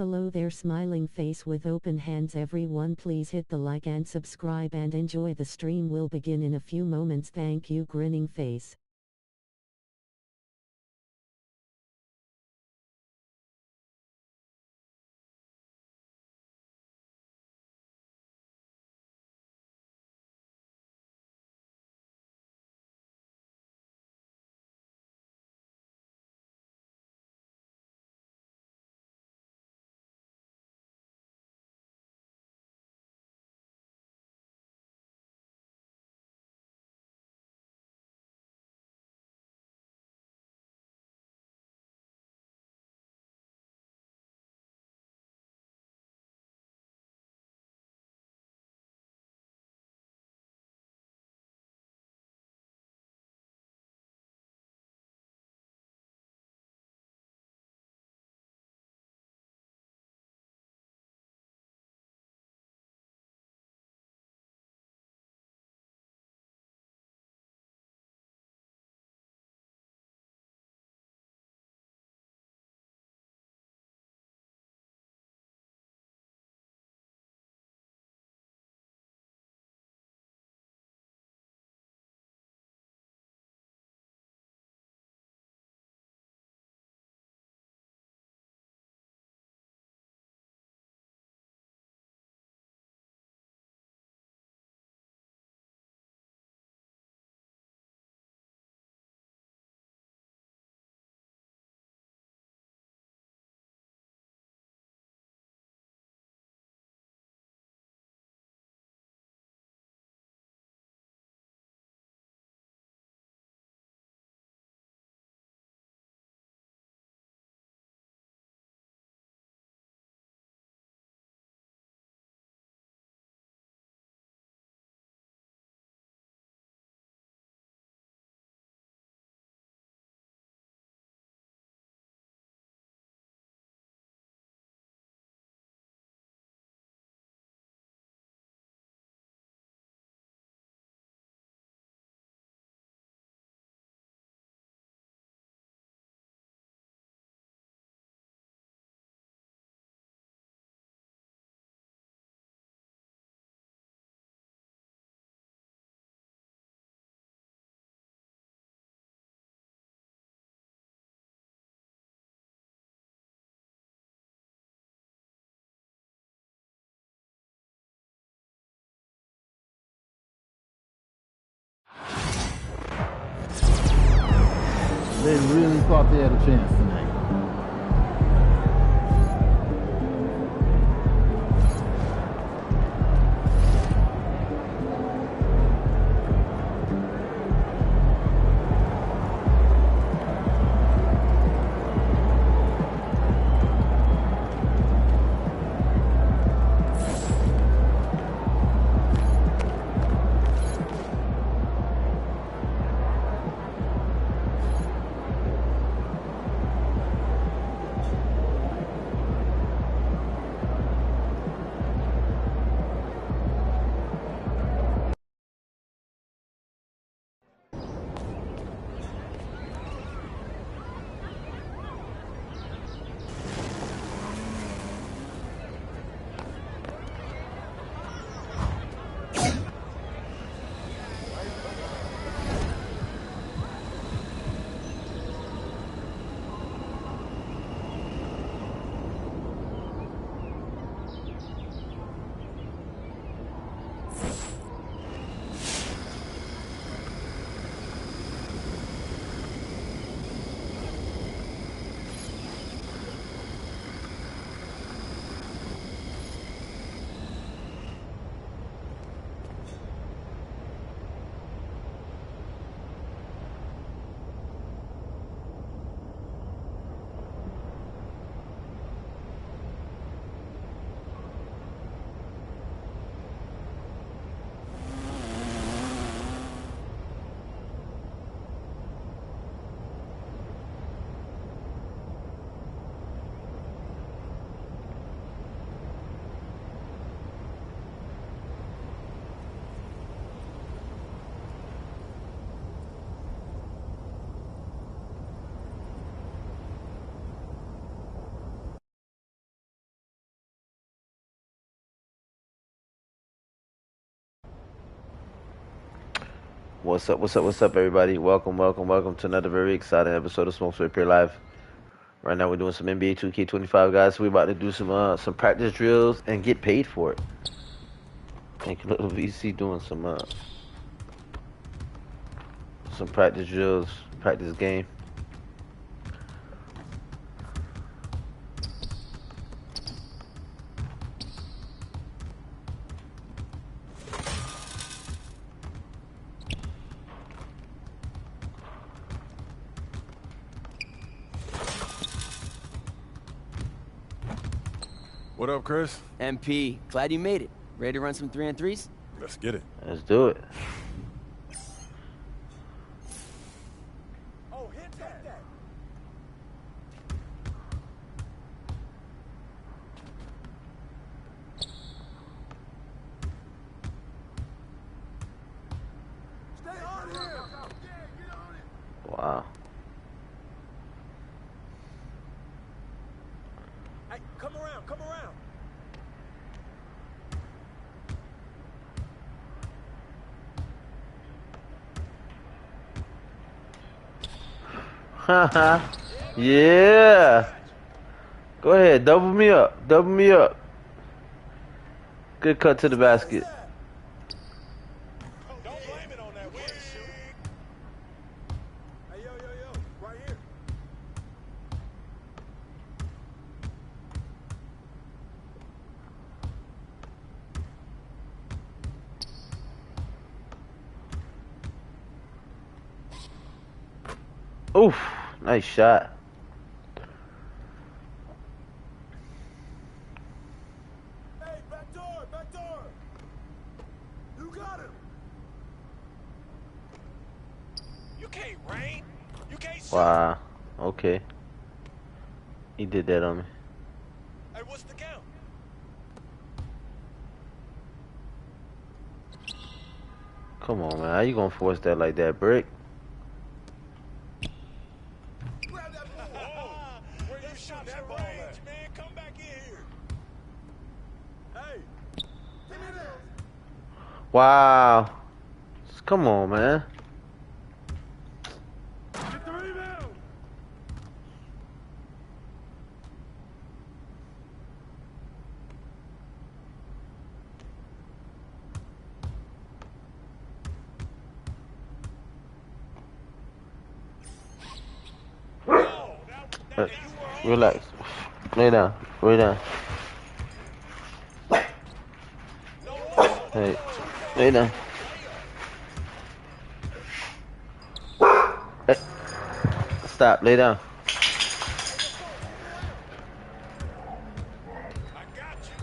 Hello there, smiling face with open hands everyone, please hit the like and subscribe and enjoy the stream. Will begin in a few moments. Thank you, grinning face. They really thought they had a chance tonight. What's up, what's up, what's up, everybody? Welcome, welcome, welcome to another very exciting episode of MyCareer Live. Right now we're doing some NBA 2K25, guys. So we're about to do some practice drills and get paid for it. Thank you, little VC, doing some practice drills, practice game. What up, Chris? MP, glad you made it. Ready to run some 3-on-3s? Let's get it. Let's do it. Oh, hit that. Stay on here. Yeah, get on it. Wow. Hey, come around, come around. Haha. Yeah. Go ahead, double me up. Double me up. Good cut to the basket. Don't blame it on that win shoot. Hey, yo, right here. Oof. Nice shot. Hey, back door, back door. You got him. You can't rain. You can't shoot. Wow. Okay. He did that on me. Hey, what's the count? Come on, man. How you gonna force that like that, Brick? Grab that ball. Where you shot that ball at? Man, come back in here. Hey, give me that. Wow. Come on, man. Get the rebound. Relax. Lay down. Lay down. Hey. Lay down. Hey. Stop. Lay down. I got you.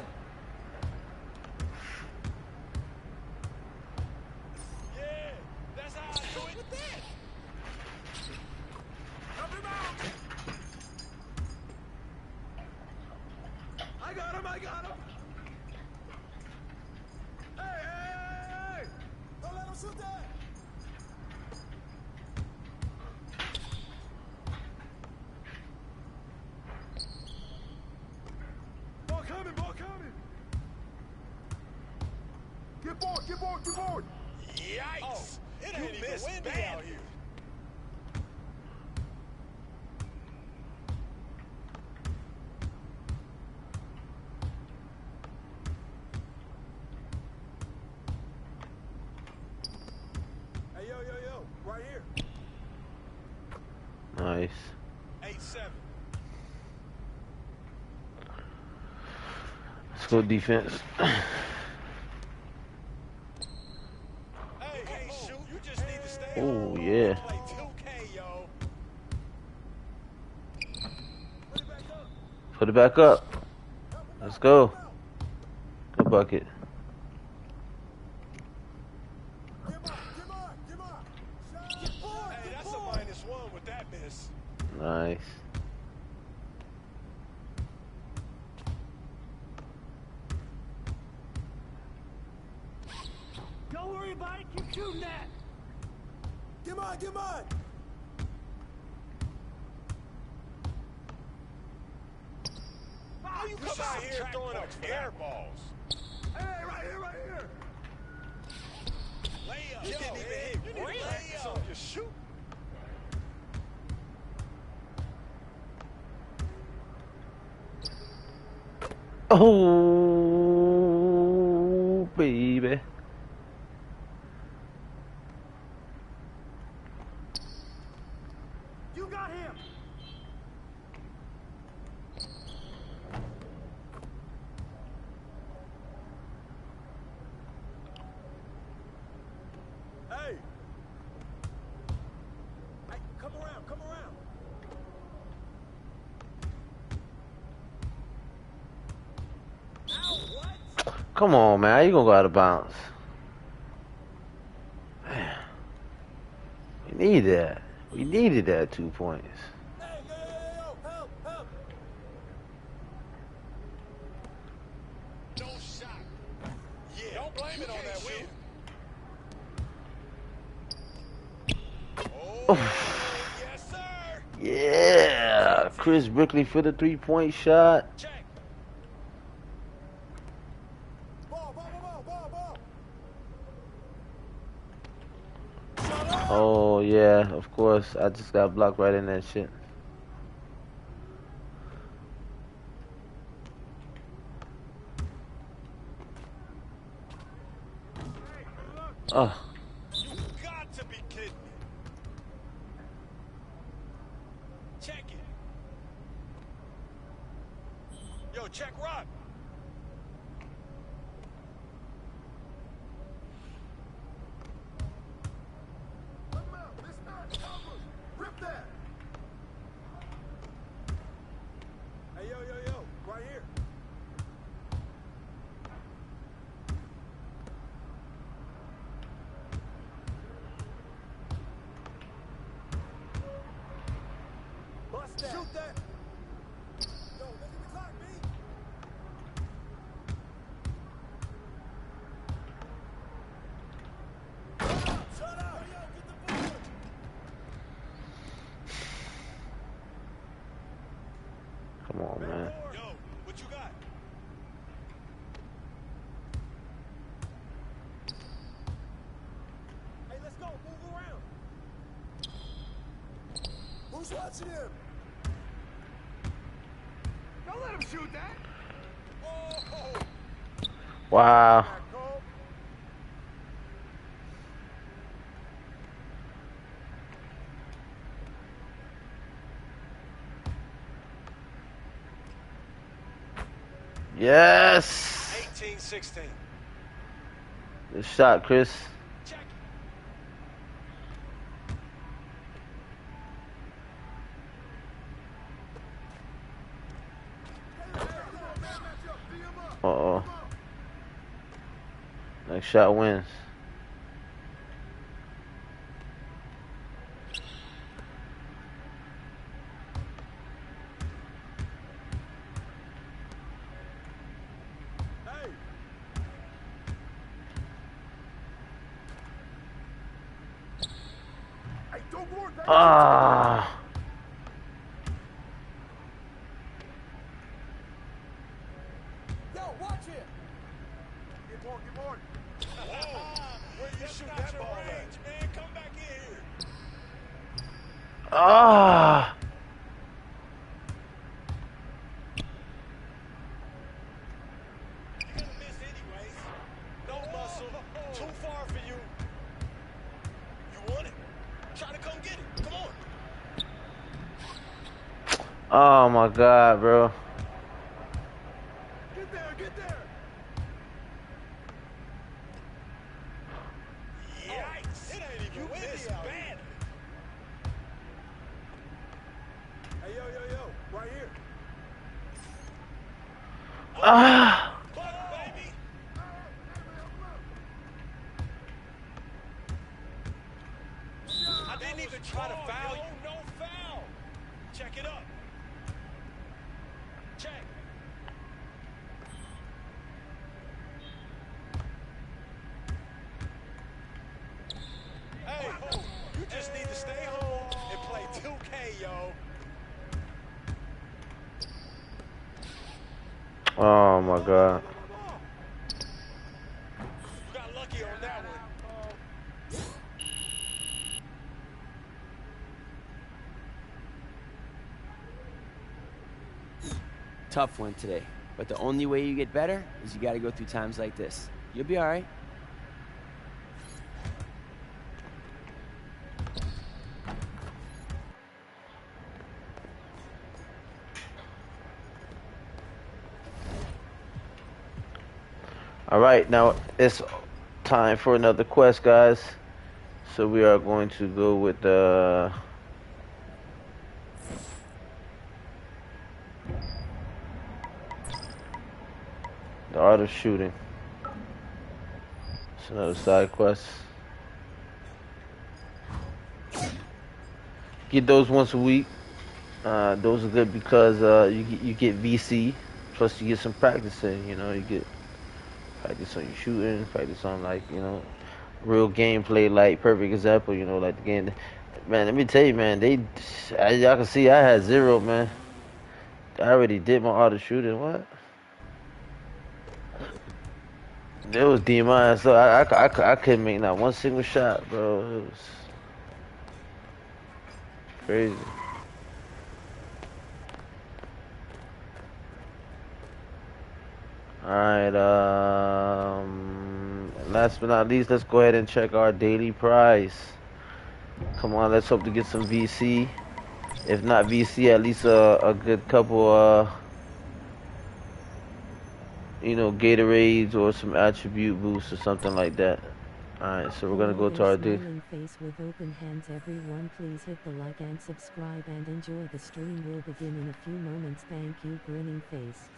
Yeah, that's how I do it. With that. Help him out. I got him. Hey. Don't let him shoot that. Ball coming. Get board. Yikes. Oh, it ain't even windy out here. Hey, yo, right here. Nice. 8-7. Let's go defense. Hey, shoot. You just need to stay Oh, on. yeah. Play 2K, yo. Put it back up. Let's go. Good bucket. Get on. Hey, that's a -1 with that miss. Nice. Don't worry about it, keep shooting that! Get on. How you come out here throwing up air balls? Hey, right here. Layup. You didn't even hit rim. So you shoot. Oh, baby. You got him. Hey. Hey, come around, come around. Ow, what? Come on, man. How you gonna go out of bounds? Man. We need that. We needed that 2 points. Hey, yo, help, help. No shot. Yeah. Don't blame it on that win. Oh, yes, sir. Yeah. Chris Brickley for the 3-point shot. Check. Ball. Oh, yeah. Of course. I just got blocked right in that shit. Oh. You got to be kidding me. Check it. Yo, check Rock. Rip that. Hey, yo, right here. Bust that. Shoot that. Yo, look at the clock, B. Shut up. Yo, get the ball. Come on, man. Yo, what you got? Hey, let's go. Move around. Who's watching him? Don't let him shoot that. Oh. Wow. Yes. 18-16. Good shot, Chris. Check it. Uh-oh. Next shot wins. Hey. Hey, don't worry, baby. Ah. Yo, watch it. Get more. Whoa. Where you shoot that ball range, man. Come back in here. Ah. You're gonna miss anyways. No muscle. Too far for you. You want it? Try to come get it. Come on. Oh my God, bro. Get there. Yikes. It ain't even windy out here. Hey, yo. Right here. Ah. Buck, baby. I didn't even try to foul you. No foul. Check it up. Check. Hey, you just need to stay home and play 2K, yo. Oh my God. You got lucky on that one. Tough one today, but the only way you get better is you gotta go through times like this. You'll be all right. All right, now it's time for another quest, guys. So we are going to go with the art of shooting. It's another side quest. Get those once a week. Those are good because you get VC, plus you get some practice in. You know, you get practice on your shooting, practice on, like, you know, real gameplay. Like, perfect example, you know, like the game. Man, let me tell you, man, as y'all can see, I had 0, man. I already did my art of shooting. What? It was D-minor, so I couldn't make not one single shot, bro. It was crazy. Alright, last but not least, let's go ahead and check our daily prize. Come on, let's hope to get some VC. If not VC, at least a good couple, you know, Gatorades or some attribute boosts or something like that. Alright, so we're gonna go to our day. Smiling face with open hands, everyone. Please hit the like and subscribe and enjoy the stream. Will begin in a few moments. Thank you, grinning face.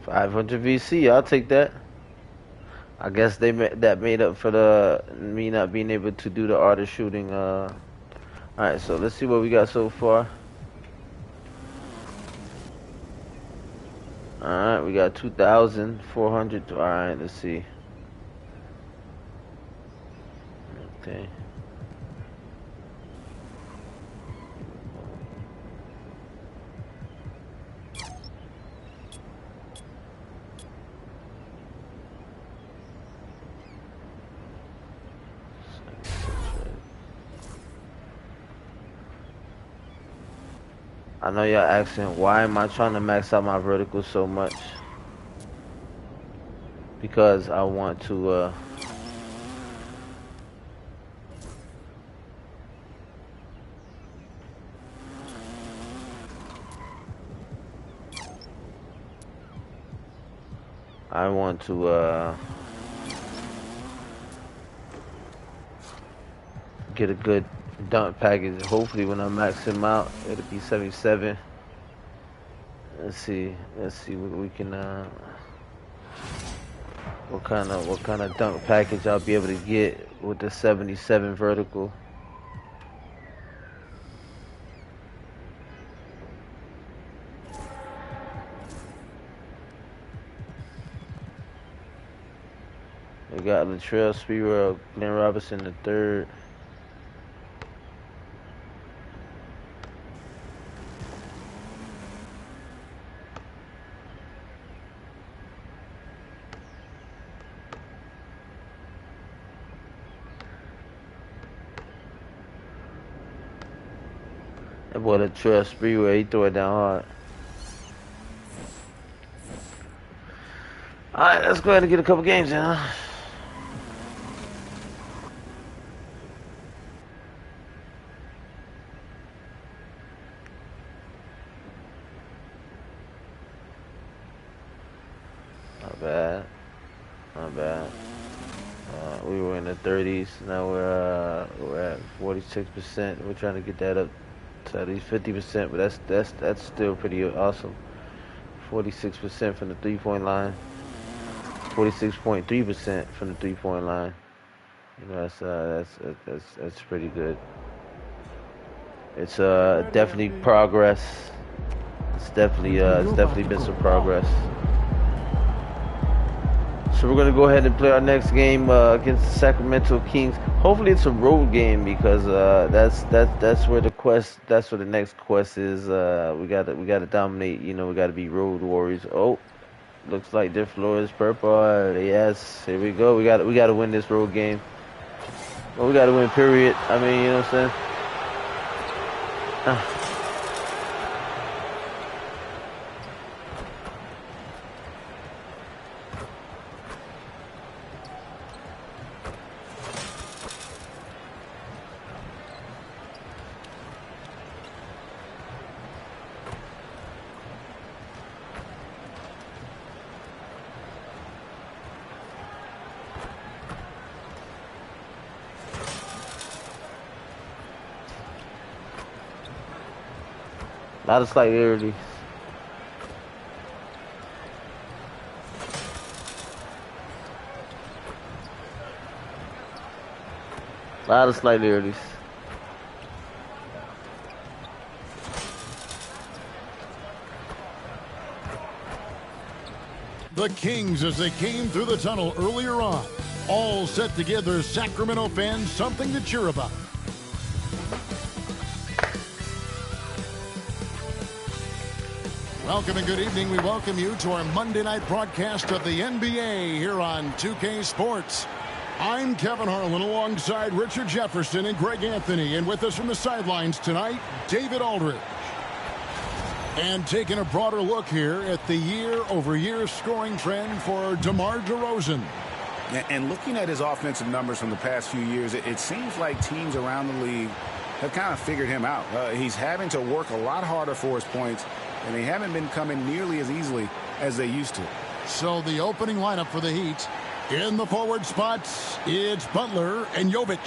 $500 VC, I'll take that. I guess that made up for me not being able to do the art of shooting. Alright, so let's see what we got so far. Alright, we got 2,400. Alright, let's see. Okay. I know y'all asking, why am I trying to max out my vertical so much? Because I want to, get a good dunk package. Hopefully when I max him out, it'll be 77. Let's see what we can, what kind of dunk package I'll be able to get with the 77 vertical. We got Latrell Sprewell, Glenn Robinson the third. That boy Latrell Sprewell, he threw it down hard. Alright, let's go ahead and get a couple games in, huh? Not bad. Not bad. We were in the 30s. Now we're at 46%. We're trying to get that up to at least 50%, but that's still pretty awesome. 46% from the three-point line. 46.3% from the three-point line. You know, that's pretty good. It's definitely progress. It's definitely been some progress. So we're gonna go ahead and play our next game against the Sacramento Kings. Hopefully it's a road game because that's where the quest. That's where the next quest is. We gotta dominate. You know, we gotta be road warriors. Oh, looks like their floor is purple. Yes, here we go. We gotta win this road game. Well, we gotta win. Period. I mean, you know what I'm saying? A lot of slight rarities. A lot of slight rarities. The Kings as they came through the tunnel earlier on. All set to give their Sacramento fans something to cheer about. Welcome and good evening. We welcome you to our Monday night broadcast of the NBA here on 2K Sports. I'm Kevin Harlan alongside Richard Jefferson and Greg Anthony. And with us from the sidelines tonight, David Aldridge. And taking a broader look here at the year-over-year scoring trend for DeMar DeRozan. And looking at his offensive numbers from the past few years, it seems like teams around the league have kind of figured him out. He's having to work a lot harder for his points, and they haven't been coming nearly as easily as they used to. So the opening lineup for the Heat. In the forward spots, it's Butler and Jovic.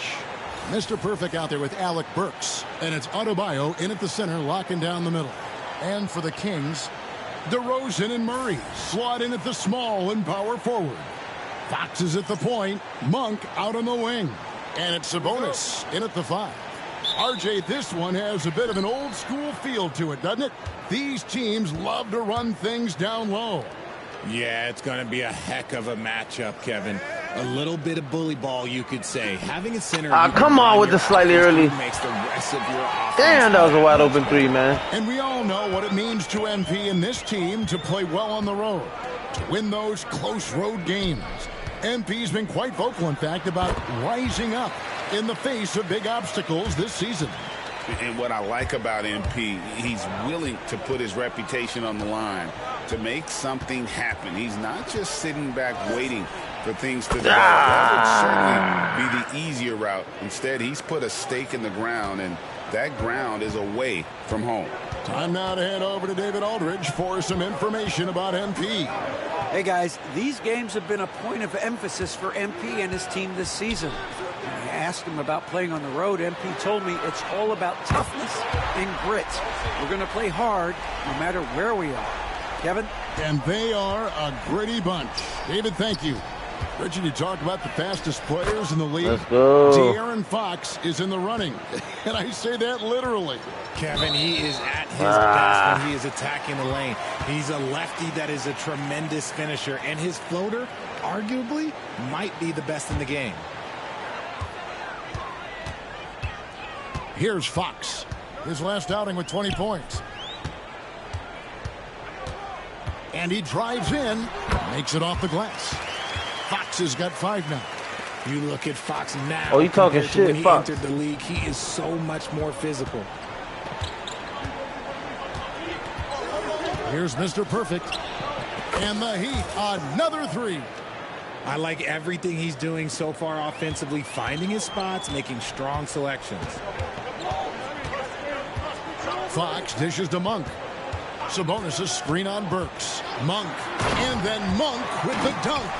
Mr. Perfect out there with Alec Burks. And it's Adebayo in at the center, locking down the middle. And for the Kings, DeRozan and Murray slot in at the small and power forward. Fox is at the point, Monk out on the wing. And it's Sabonis in at the 5. RJ, this one has a bit of an old school feel to it, doesn't it? These teams love to run things down low. Yeah, it's going to be a heck of a matchup, Kevin. A little bit of bully ball, you could say. Having a center... come on with the slightly early. Makes the rest of your offense. Damn, that was a wide open three, man. And we all know what it means to MP and this team to play well on the road, to win those close road games. MP's been quite vocal, in fact, about rising up in the face of big obstacles this season. And what I like about MP, he's willing to put his reputation on the line to make something happen. He's not just sitting back waiting for things to develop. That would certainly be the easier route. Instead, he's put a stake in the ground, and that ground is away from home. Time now to head over to David Aldridge for some information about MP. Hey guys, these games have been a point of emphasis for MP and his team this season. When I asked him about playing on the road, MP told me it's all about toughness and grit. We're going to play hard no matter where we are. Kevin? And they are a gritty bunch. David, thank you. Richard, you talk about the fastest players in the league. Let's go. De'Aaron Fox is in the running. And I say that literally. Kevin, he is at his best when he is attacking the lane. He's a lefty that is a tremendous finisher. And his floater, arguably, might be the best in the game. Here's Fox. His last outing with 20 points. And he drives in. Makes it off the glass. Fox has got 5 now. You look at Fox now. Oh, you talking shit, when he Fox. entered the league, he is so much more physical. Here's Mr. Perfect. And the Heat, another 3. I like everything he's doing so far offensively, finding his spots, making strong selections. Fox dishes to Monk. Sabonis' screen on Burks. Monk. And then Monk with the dunk.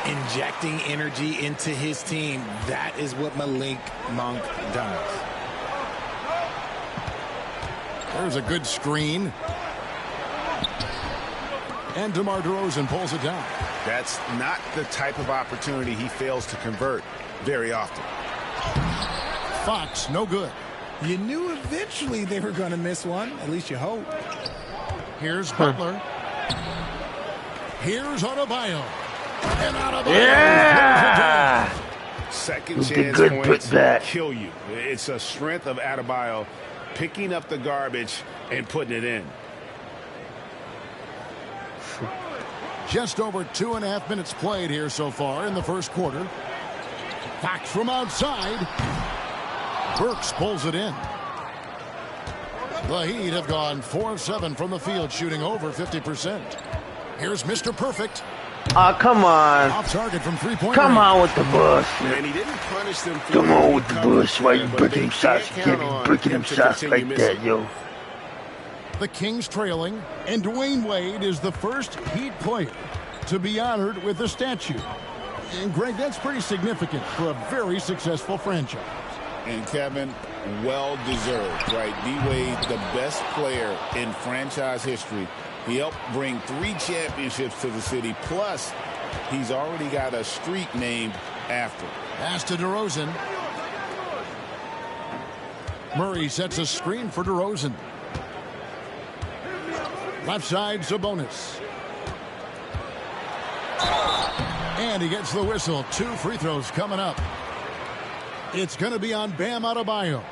Injecting energy into his team. That is what Malik Monk does. There's a good screen. And DeMar DeRozan pulls it down. That's not the type of opportunity he fails to convert very often. Fox, no good. You knew eventually they were going to miss one. At least you hope. Here's Butler. Here's Adebayo. And Adebayo. Yeah! Second With the chance good points putback. kill you. It's a strength of Adebayo picking up the garbage and putting it in. Just over 2.5 minutes played here so far in the first quarter. Fox from outside. Burks pulls it in. The Heat have gone 4 of 7 from the field, shooting over 50%. Here's Mr. Perfect. Oh, come on. Off target from three-point Come range. on with the bush. And he didn't punish them. Come on with the bush. Why you but breaking they them shots can't again? count You on breaking them him to shots continue like missing. that, yo. The Kings trailing, and Dwayne Wade is the first Heat player to be honored with a statue. And Greg, that's pretty significant for a very successful franchise. And Kevin, well deserved, right? D-Wade, the best player in franchise history. He helped bring 3 championships to the city. Plus, he's already got a street named after. Pass to DeRozan. Murray sets a screen for DeRozan. Left side, Sabonis. And he gets the whistle. 2 free throws coming up. It's going to be on Bam Adebayo.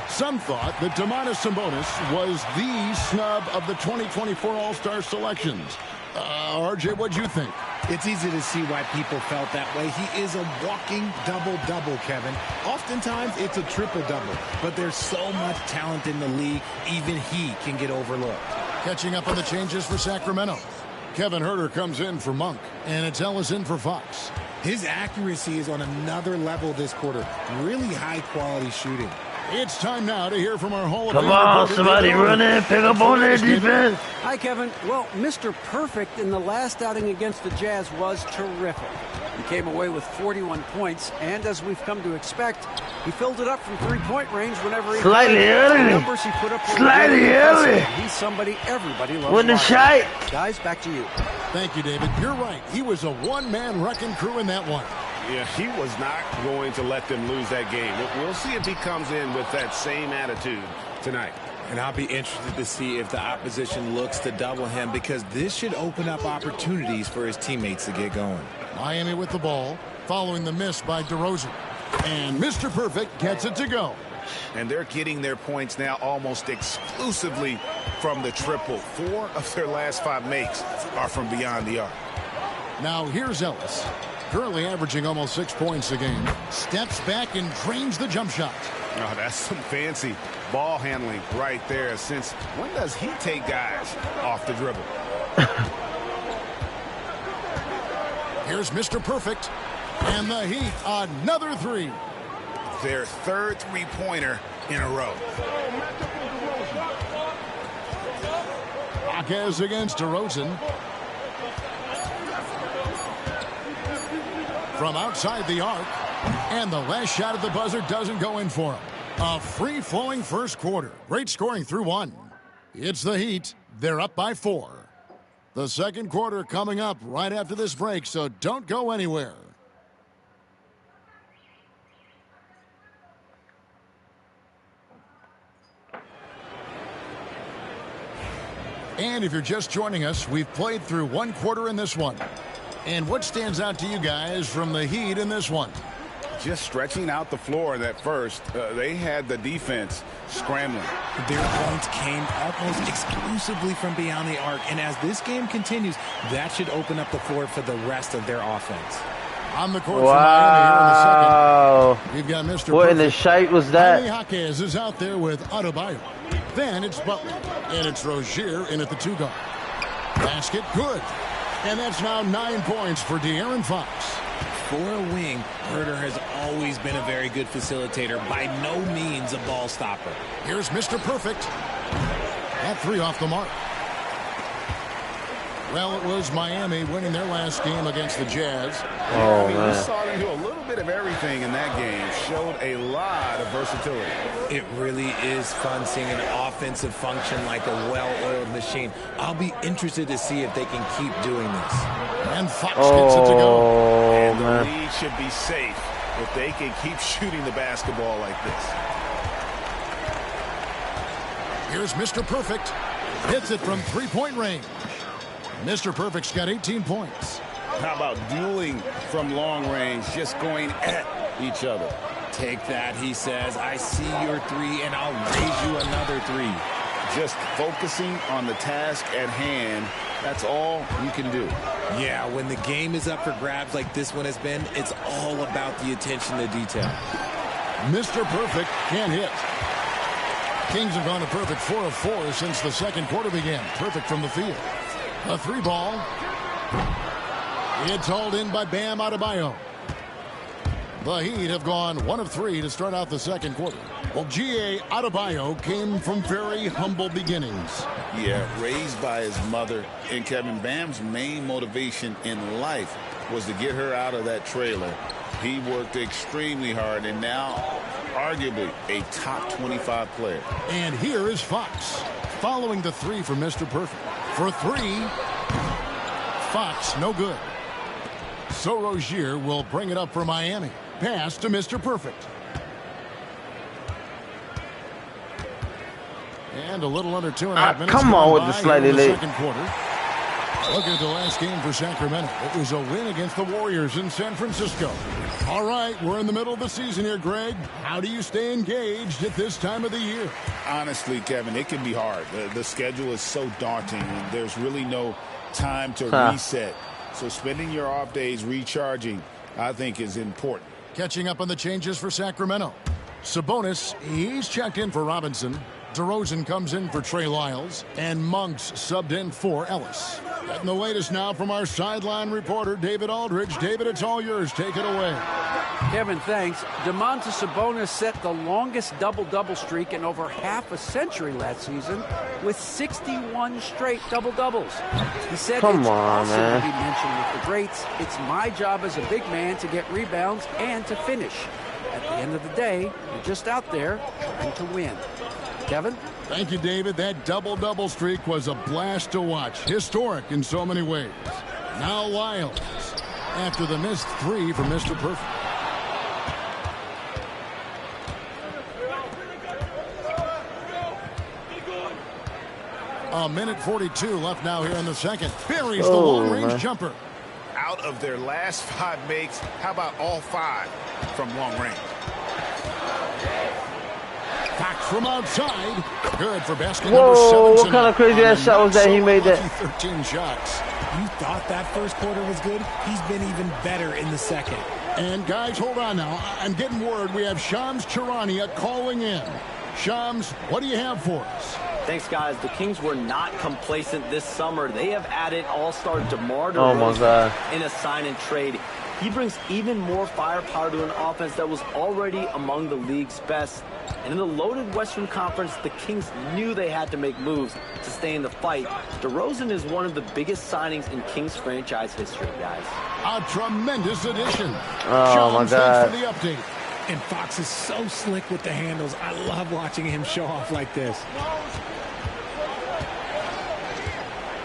Some thought that Domantas Sabonis was the snub of the 2024 All-Star selections. RJ, what'd you think? It's easy to see why people felt that way. He is a walking double-double, Kevin. Oftentimes, it's a triple-double. But there's so much talent in the league, even he can get overlooked. Catching up on the changes for Sacramento. Kevin Huerter comes in for Monk, and it's Ellis in for Fox. His accuracy is on another level this quarter. Really high-quality shooting. It's time now to hear from our Hall of Come Fame on, reporter, somebody David run in, pick up on that defense. Hi, Kevin. Well, Mr. Perfect in the last outing against the Jazz was terrific. He came away with 41 points, and as we've come to expect, he filled it up from three-point range whenever he Slightly could. early. The numbers he put up were Slightly really early. impressive. He's somebody everybody loves Win the watching. shot. Guys, back to you. Thank you, David. You're right. He was a one-man wrecking crew in that one. Yeah, he was not going to let them lose that game. We'll see if he comes in with that same attitude tonight. And I'll be interested to see if the opposition looks to double him, because this should open up opportunities for his teammates to get going. Miami with the ball, following the miss by DeRozan. And Mr. Perfect gets it to go. And they're getting their points now almost exclusively from the triple. 4 of their last 5 makes are from beyond the arc. Now here's Ellis, currently averaging almost 6 points a game. Steps back and drains the jump shot. Oh, that's some fancy ball handling right there. Since when does he take guys off the dribble? Here's Mr. Perfect. And the Heat, another 3. Their 3rd 3-pointer in a row. Marquez against DeRozan. From outside the arc. And the last shot at the buzzer doesn't go in for him. A free-flowing first quarter. Great scoring through 1. It's the Heat. They're up by 4. The second quarter coming up right after this break, so don't go anywhere. And if you're just joining us, we've played through 1 quarter in this one. And what stands out to you guys from the Heat in this one? Just stretching out the floor in that first. They had the defense scrambling. Their points came almost exclusively from beyond the arc. And as this game continues, that should open up the floor for the rest of their offense. On the court for Miami here in the second. Wow. We've got Mr. What in the Perfect. shite was Jaime that? Jaquez is out there with Adebayo. Then it's Butler. And it's Rozier in at the 2-guard. Basket good. And that's now 9 points for De'Aaron Fox. For a wing, Huerter has always been a very good facilitator. By no means a ball stopper. Here's Mr. Perfect. That 3 off the mark. Well, it was Miami winning their last game against the Jazz. Oh, We man. saw them do a little bit of everything in that game. Showed a lot of versatility. It really is fun seeing an offensive function like a well-oiled machine. I'll be interested to see if they can keep doing this. And Fox gets it to go. Oh, And the man. lead should be safe if they can keep shooting the basketball like this. Here's Mr. Perfect. Hits it from three-point range. Mr. Perfect's got 18 points. How about dueling from long range, just going at each other? Take that, he says. I see your three, and I'll raise you another three. Just focusing on the task at hand, that's all you can do. Yeah, when the game is up for grabs like this one has been, it's all about the attention to detail. Mr. Perfect can't hit. Kings have gone to perfect 4 of 4 since the second quarter began. Perfect from the field. A three ball. It's hauled in by Bam Adebayo. The Heat have gone 1 of 3 to start out the second quarter. Well, G.A. Adebayo came from very humble beginnings. Yeah, raised by his mother. And Kevin, Bam's main motivation in life was to get her out of that trailer. He worked extremely hard and now arguably a top 25 player. And here is Fox following the three from Mr. Perfect. For three, Fox no good. So Rozier will bring it up for Miami. Pass to Mr. Perfect. And a little under 2.5 minutes. Come on with the by slightly here in the late. second quarter. Look at the last game for Sacramento. It was a win against the Warriors in San Francisco. All right, we're in the middle of the season here, Greg. How do you stay engaged at this time of the year? Honestly, Kevin, it can be hard. The schedule is so daunting, and there's really no time to reset. So spending your off days recharging, I think, is important. Catching up on the changes for Sacramento. Sabonis, he's checked in for Robinson. DeRozan comes in for Trey Lyles. And Monks subbed in for Ellis. Getting the latest now from our sideline reporter, David Aldridge. David, it's all yours. Take it away. Kevin, thanks. Domantas Sabonis set the longest double-double streak in over half a century last season with 61 straight double-doubles. He said Come it's on, awesome man. to be mentioned with the greats. It's my job as a big man to get rebounds and to finish. At the end of the day, you're just out there trying to win. Kevin? Thank you, David. That double-double streak was a blast to watch. Historic in so many ways. Now Lyles after the missed three from Mr. Perfect. A minute 42 left now here in the second. Buries the long-range jumper. Out of their last 5 makes, how about all 5 from long range? Fox from outside. Good for basket Whoa, number 7. what kind of crazy ass shot was that he made that? 13 shots. You thought that first quarter was good? He's been even better in the second. And guys, hold on now. I'm getting word we have Shams Charania calling in. Shams, what do you have for us? Thanks, guys. The Kings were not complacent this summer. They have added all-star DeMar Oh, my DeRozan God. in a sign and trade. He brings even more firepower to an offense that was already among the league's best. And in the loaded Western Conference, the Kings knew they had to make moves to stay in the fight. DeRozan is one of the biggest signings in Kings franchise history, guys. A tremendous addition. Oh, Shams, my God. thanks for the update. And Fox is so slick with the handles. I love watching him show off like this.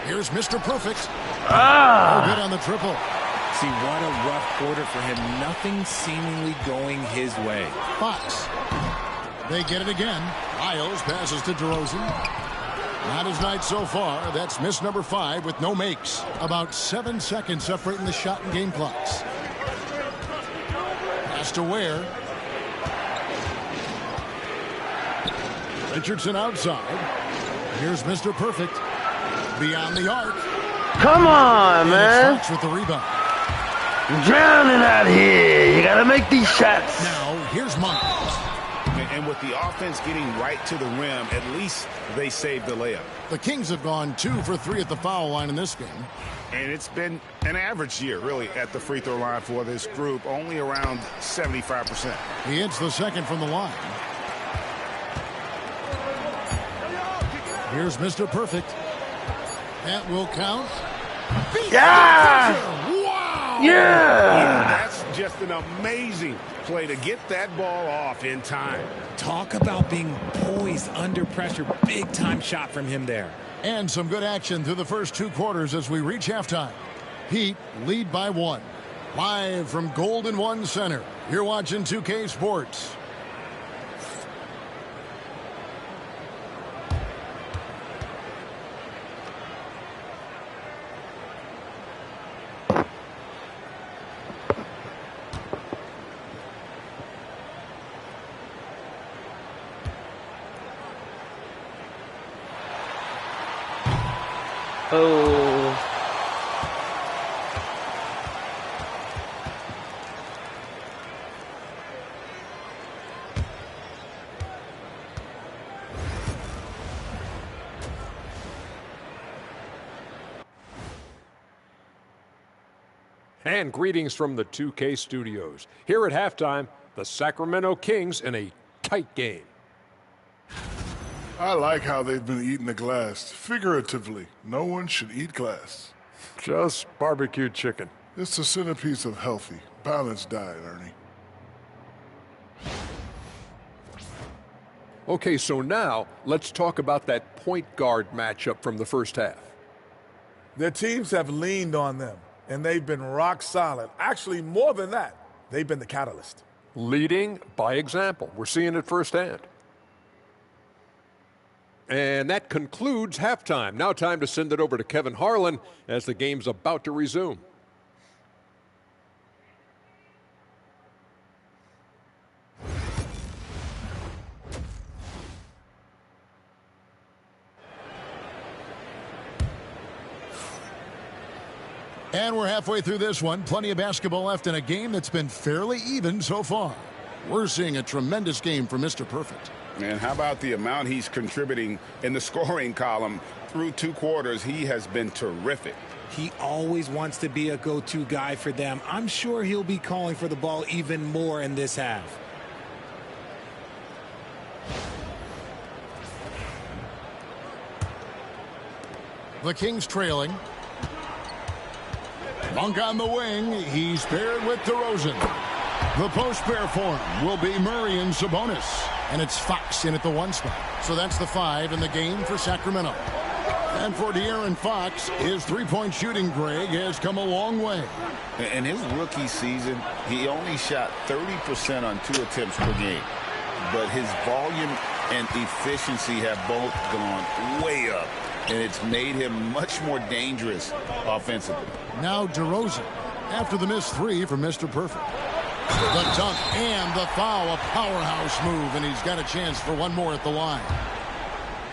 Here's Mr. Perfect. Ah! Oh, good on the triple. See, what a rough quarter for him. Nothing seemingly going his way. Fox. They get it again. Lyles passes to DeRozan. Not his night so far. That's miss number 5 with no makes. About 7 seconds separating the shot and game clocks. Pass to Ware. Richardson outside. Here's Mr. Perfect. Beyond the arc. Come on, And man. it's Fox with the rebound. Drowning out here. You gotta make these shots. Now, here's Monk. And with the offense getting right to the rim, at least they saved the layup. The Kings have gone 2 for 3 at the foul line in this game. And it's been an average year, really, at the free throw line for this group, only around 75%. He hits the second from the line. Here's Mr. Perfect. That will count. Yeah! Wow! Yeah! That's just an amazing play to get that ball off in time. Talk about being poised under pressure. Big time shot from him there. And some good action through the first 2 quarters as we reach halftime. Heat lead by 1. Live from Golden One Center, you're watching 2K Sports. Oh. And greetings from the 2K studios. Here at halftime, the Sacramento Kings in a tight game. I like how they've been eating the glass. Figuratively, no one should eat glass. Just barbecued chicken. It's the centerpiece of healthy, balanced diet, Ernie. Okay, so now let's talk about that point guard matchup from the first half. Their teams have leaned on them, and they've been rock solid. Actually, more than that, they've been the catalyst. Leading by example. We're seeing it firsthand. And that concludes halftime. Now time to send it over to Kevin Harlan as the game's about to resume. And we're halfway through this one. Plenty of basketball left in a game that's been fairly even so far. We're seeing a tremendous game from Mr. Perfect. And how about the amount he's contributing in the scoring column through 2 quarters? He has been terrific. He always wants to be a go-to guy for them. I'm sure he'll be calling for the ball even more in this half. The Kings trailing. Monk on the wing. He's paired with DeRozan. The post pair form will be Murray and Sabonis. And it's Fox in at the 1 spot. So that's the 5 in the game for Sacramento. And for De'Aaron Fox, his three-point shooting, Greg, has come a long way. In his rookie season, he only shot 30% on 2 attempts per game. But his volume and efficiency have both gone way up. And it's made him much more dangerous offensively. Now DeRozan, after the missed 3 from Mr. Perfect. The dunk and the foul, a powerhouse move, and he's got a chance for one more at the line.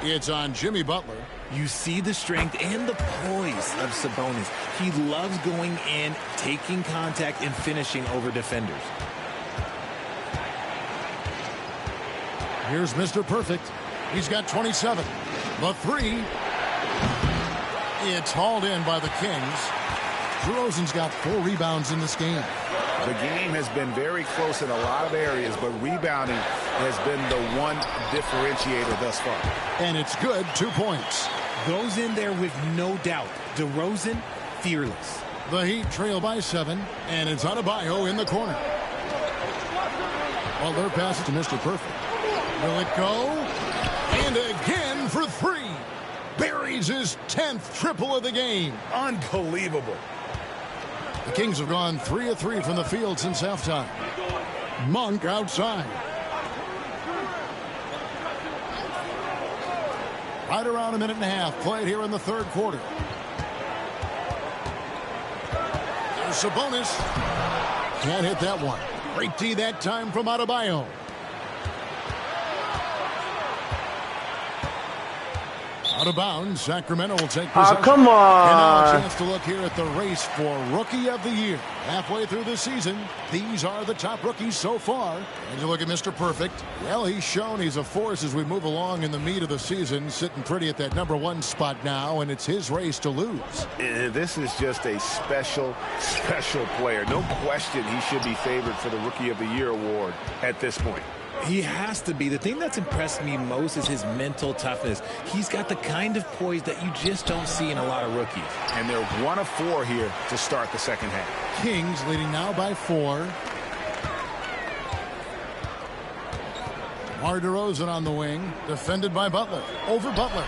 It's on Jimmy Butler. You see the strength and the poise of Sabonis. He loves going in, taking contact, and finishing over defenders. Here's Mr. Perfect. He's got 27. The 3. It's hauled in by the Kings. DeRozan's got 4 rebounds in this game. The game has been very close in a lot of areas, but rebounding has been the one differentiator thus far. And it's good, 2 points. Goes in there with no doubt. DeRozan, fearless. The Heat trail by 7, and it's Adebayo in the corner. Butler passes to Mr. Perfect. Will it go? And again for 3. Buries his 10th triple of the game. Unbelievable. The Kings have gone 3 of 3 from the field since halftime. Monk outside. Right around a minute and a half played here in the 3rd quarter. There's Sabonis. Can't hit that one. Great D that time from Adebayo. Out of bounds, Sacramento will take possession. Oh, come on. And now a chance to look here at the race for Rookie of the Year. Halfway through the season, these are the top rookies so far. And you look at Mr. Perfect. Well, he's shown he's a force as we move along in the meat of the season, sitting pretty at that number 1 spot now, and it's his race to lose. This is just a special, special player. No question he should be favored for the Rookie of the Year award at this point. He has to be. The thing that's impressed me most is his mental toughness. He's got the kind of poise that you just don't see in a lot of rookies. And they're 1 of 4 here to start the second half. Kings leading now by 4. DeMar DeRozan on the wing, defended by Butler. Over Butler.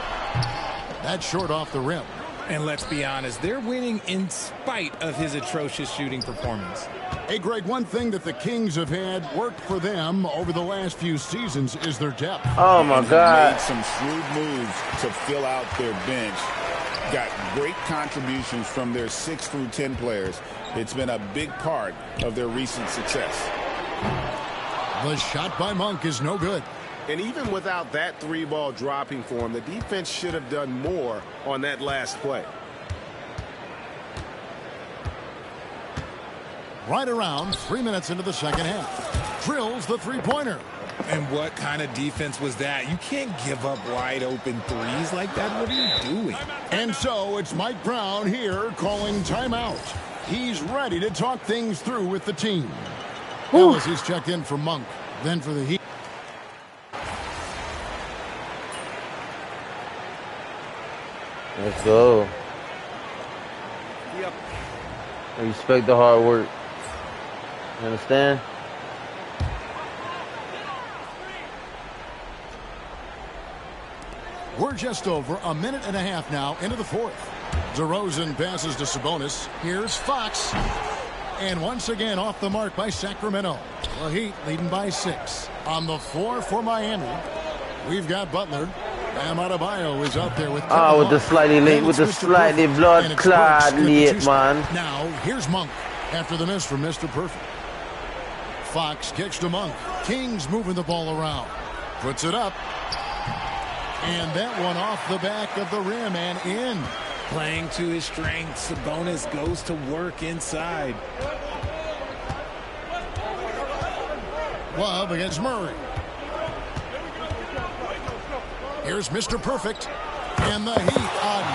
That's short off the rim. And let's be honest, they're winning in spite of his atrocious shooting performance. Hey, Greg, one thing that the Kings have had worked for them over the last few seasons is their depth. Oh, my God. Made some shrewd moves to fill out their bench. Got great contributions from their 6 through 10 players. It's been a big part of their recent success. The shot by Monk is no good. And even without that 3-ball dropping for him, the defense should have done more on that last play. Right around 3 minutes into the second half. Drills the three-pointer. And what kind of defense was that? You can't give up wide open threes like that. What are you doing? And so it's Mike Brown here calling timeout. He's ready to talk things through with the team. Ellis is checked in for Monk, then for the Heat. Let's go. Yep. I respect the hard work. You understand? We're just over a minute and a half now into the fourth. DeRozan passes to Sabonis. Here's Fox. And once again off the mark by Sacramento. The Heat leading by 6. On the floor for Miami, we've got Butler. Bam Adebayo is out there with with the slightly late, with the slightly blood clot late, man. Now here's Monk after the miss from Mr. Perfect. Fox kicks to Monk. Kings moving the ball around. Puts it up. And that one off the back of the rim and in. Playing to his strengths, Sabonis goes to work inside. Love against Murray. Here's Mr. Perfect. And the Heat,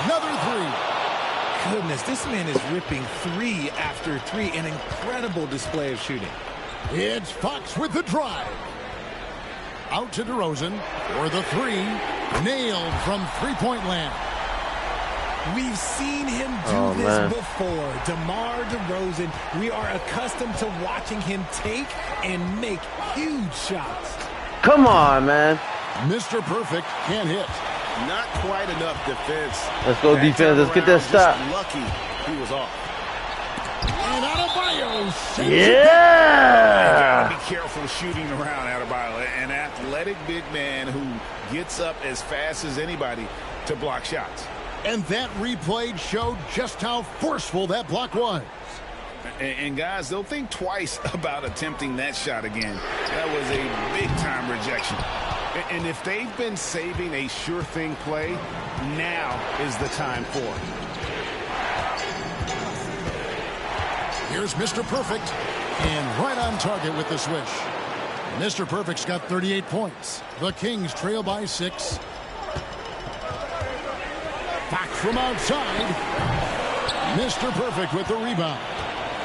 another three. Goodness, this man is ripping 3 after 3. An incredible display of shooting. It's Fox with the drive. Out to DeRozan for the 3. Nailed from three-point land. We've seen him do this before. DeMar DeRozan, we are accustomed to watching him take and make huge shots. Come on, man. Mr. Perfect can't hit. Not quite enough defense. Let's go defense. Let's get that stop. Lucky he was off. And Adebayo sends Yeah! You gotta be careful shooting around Adebayo. An athletic big man who gets up as fast as anybody to block shots. And that replay showed just how forceful that block was. And guys, they'll think twice about attempting that shot again. That was a big-time rejection. And if they've been saving a sure thing play, now is the time for it. Here's Mr. Perfect. And right on target with the switch. Mr. Perfect's got 38 points. The Kings trail by 6. Back from outside. Mr. Perfect with the rebound.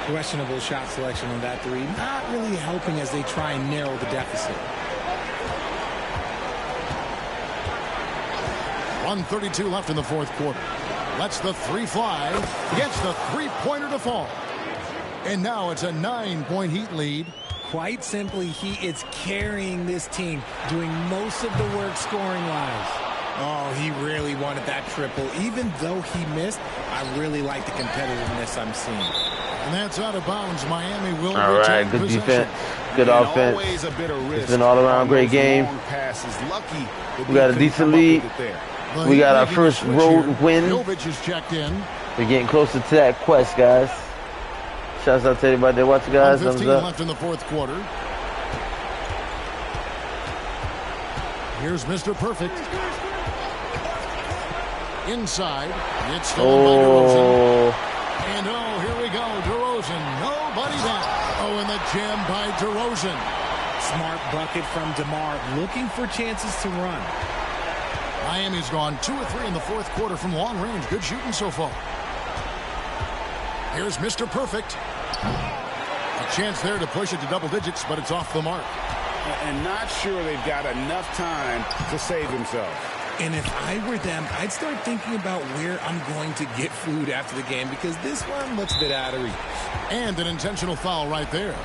Questionable shot selection on that 3. Not really helping as they try and narrow the deficit. 1:32 left in the fourth quarter. Lets the 3 fly. Gets the three-pointer to fall. And now it's a 9-point Heat lead. Quite simply, he is carrying this team, doing most of the work scoring-wise. Oh, he really wanted that triple. Even though he missed, I really like the competitiveness I'm seeing. And that's out of bounds. Miami will all right, good possession. defense, good offense. Always a bit of risk. It's been all around great game. Lucky we got a decent lead. We got our first road win. Jovic is checked in. We're getting closer to that quest, guys. Shouts out to everybody that watch, guys. 1:15 Thumbs up. left in the fourth quarter. Here's Mr. Perfect. Inside. It's stolen by DeRozan. And here we go. DeRozan. Nobody down. And the jam by DeRozan. Smart bucket from DeMar. Looking for chances to run. Miami's gone 2 of 3 in the fourth quarter from long range. Good shooting so far. Here's Mr. Perfect. A chance there to push it to double digits, but it's off the mark. and not sure they've got enough time to save themselves. And if I were them, I'd start thinking about where I'm going to get food after the game because this one looks a bit out of reach. And an intentional foul right there.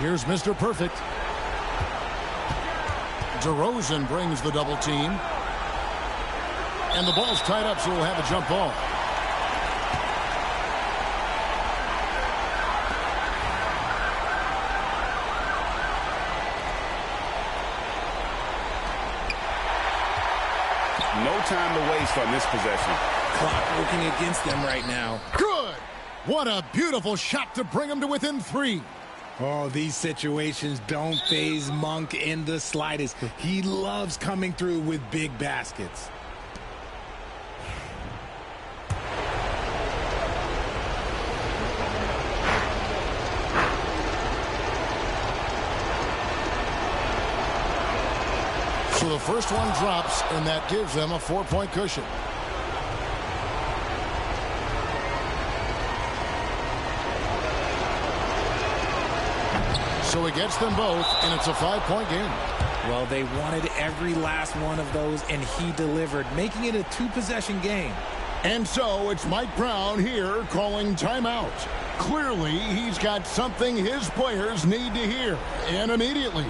Here's Mr. Perfect. DeRozan brings the double team. And the ball's tied up, so we'll have a jump ball. No time to waste on this possession. Clock working against them right now. Good! What a beautiful shot to bring them to within 3. Oh, these situations don't faze Monk in the slightest. He loves coming through with big baskets. So the first one drops, and that gives them a 4-point cushion. So he gets them both, and it's a 5-point game. Well, they wanted every last one of those, and he delivered, making it a 2-possession game. And so it's Mike Brown here calling timeout. Clearly, he's got something his players need to hear, and immediately.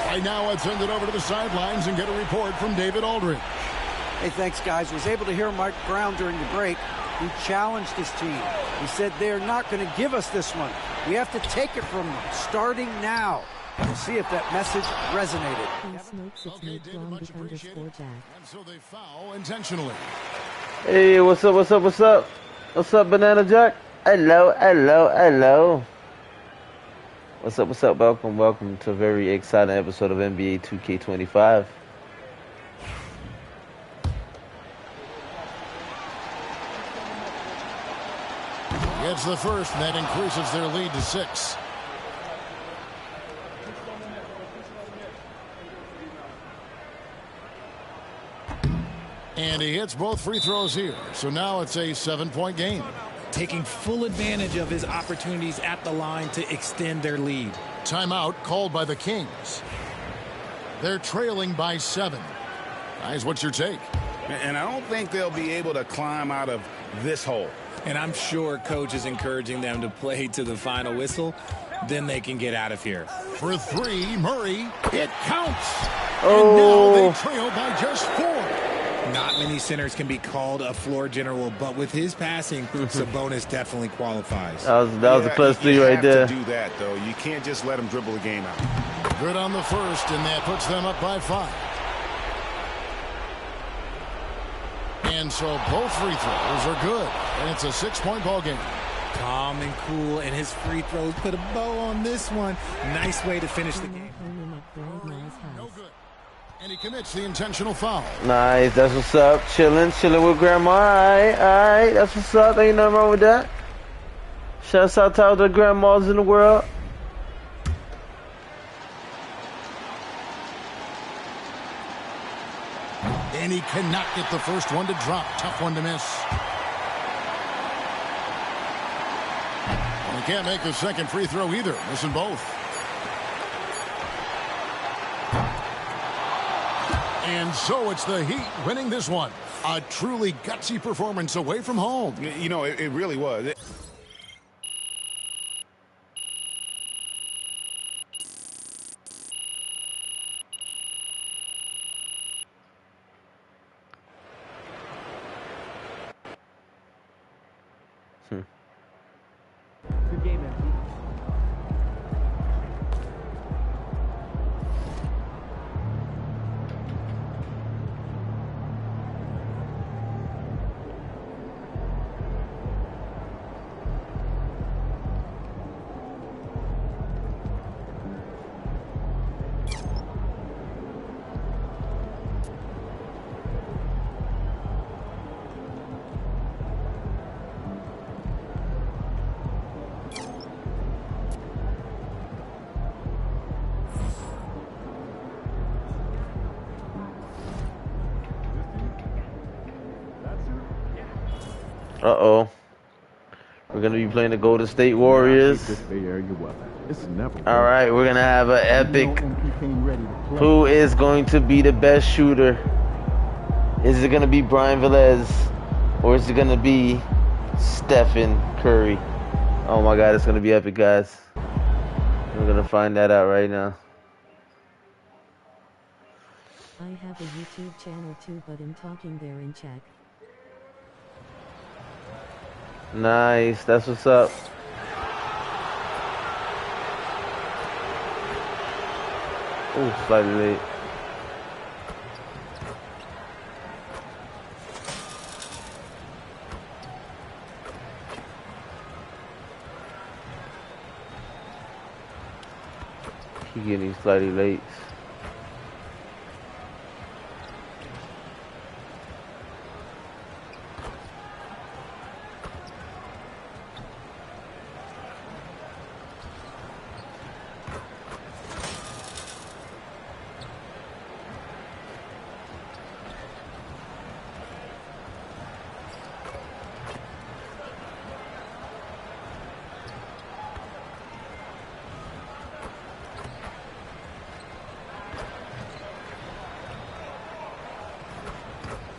Right now, let's send it over to the sidelines and get a report from David Aldridge. Hey, thanks, guys. Was able to hear Mike Brown during the break. He challenged his team. He said they're not going to give us this one. We have to take it from them, starting now. We'll see if that message resonated. Okay, David, much appreciated. And so they foul intentionally. Hey, what's up, what's up, what's up? What's up, Banana Jack? Hello, hello, hello. What's up, what's up? Welcome, welcome to a very exciting episode of NBA 2K25. Gets the first, and that increases their lead to 6. And he hits both free throws here. So now it's a 7-point game. Taking full advantage of his opportunities at the line to extend their lead. Timeout called by the Kings. They're trailing by 7. Guys, what's your take? And I don't think they'll be able to climb out of this hole. And I'm sure coach is encouraging them to play to the final whistle. Then they can get out of here. For 3, Murray. It counts. Oh. And now they trail by just 4. Not many centers can be called a floor general, but with his passing, Sabonis definitely qualifies. That was a +3 right there. You have to do that, though. You can't just let him dribble the game out. Good on the first, and that puts them up by 5. And so both free throws are good, and it's a 6-point ball game. Calm and cool, and his free throws put a bow on this one. Nice way to finish the game. No good. And he commits the intentional foul. Nice, that's what's up. Chilling with grandma. Alright, that's what's up. Ain't nothing wrong with that. Shouts out to all the grandmas in the world. And he cannot get the first one to drop. Tough one to miss. And he can't make the second free throw either. Missing both. And so it's the Heat winning this one. A truly gutsy performance away from home. You know, it really was. Good game, MP. Uh-oh. We're going to be playing the Golden State Warriors. All right, we're going to have an epic. Who is going to be the best shooter? Is it going to be Brian Velez? Or is it going to be Stephen Curry? Oh my God, it's going to be epic, guys. We're going to find that out right now. I have a YouTube channel too, but I'm talking there in Czech. Nice, that's what's up. Oh, slightly late. He getting slightly late.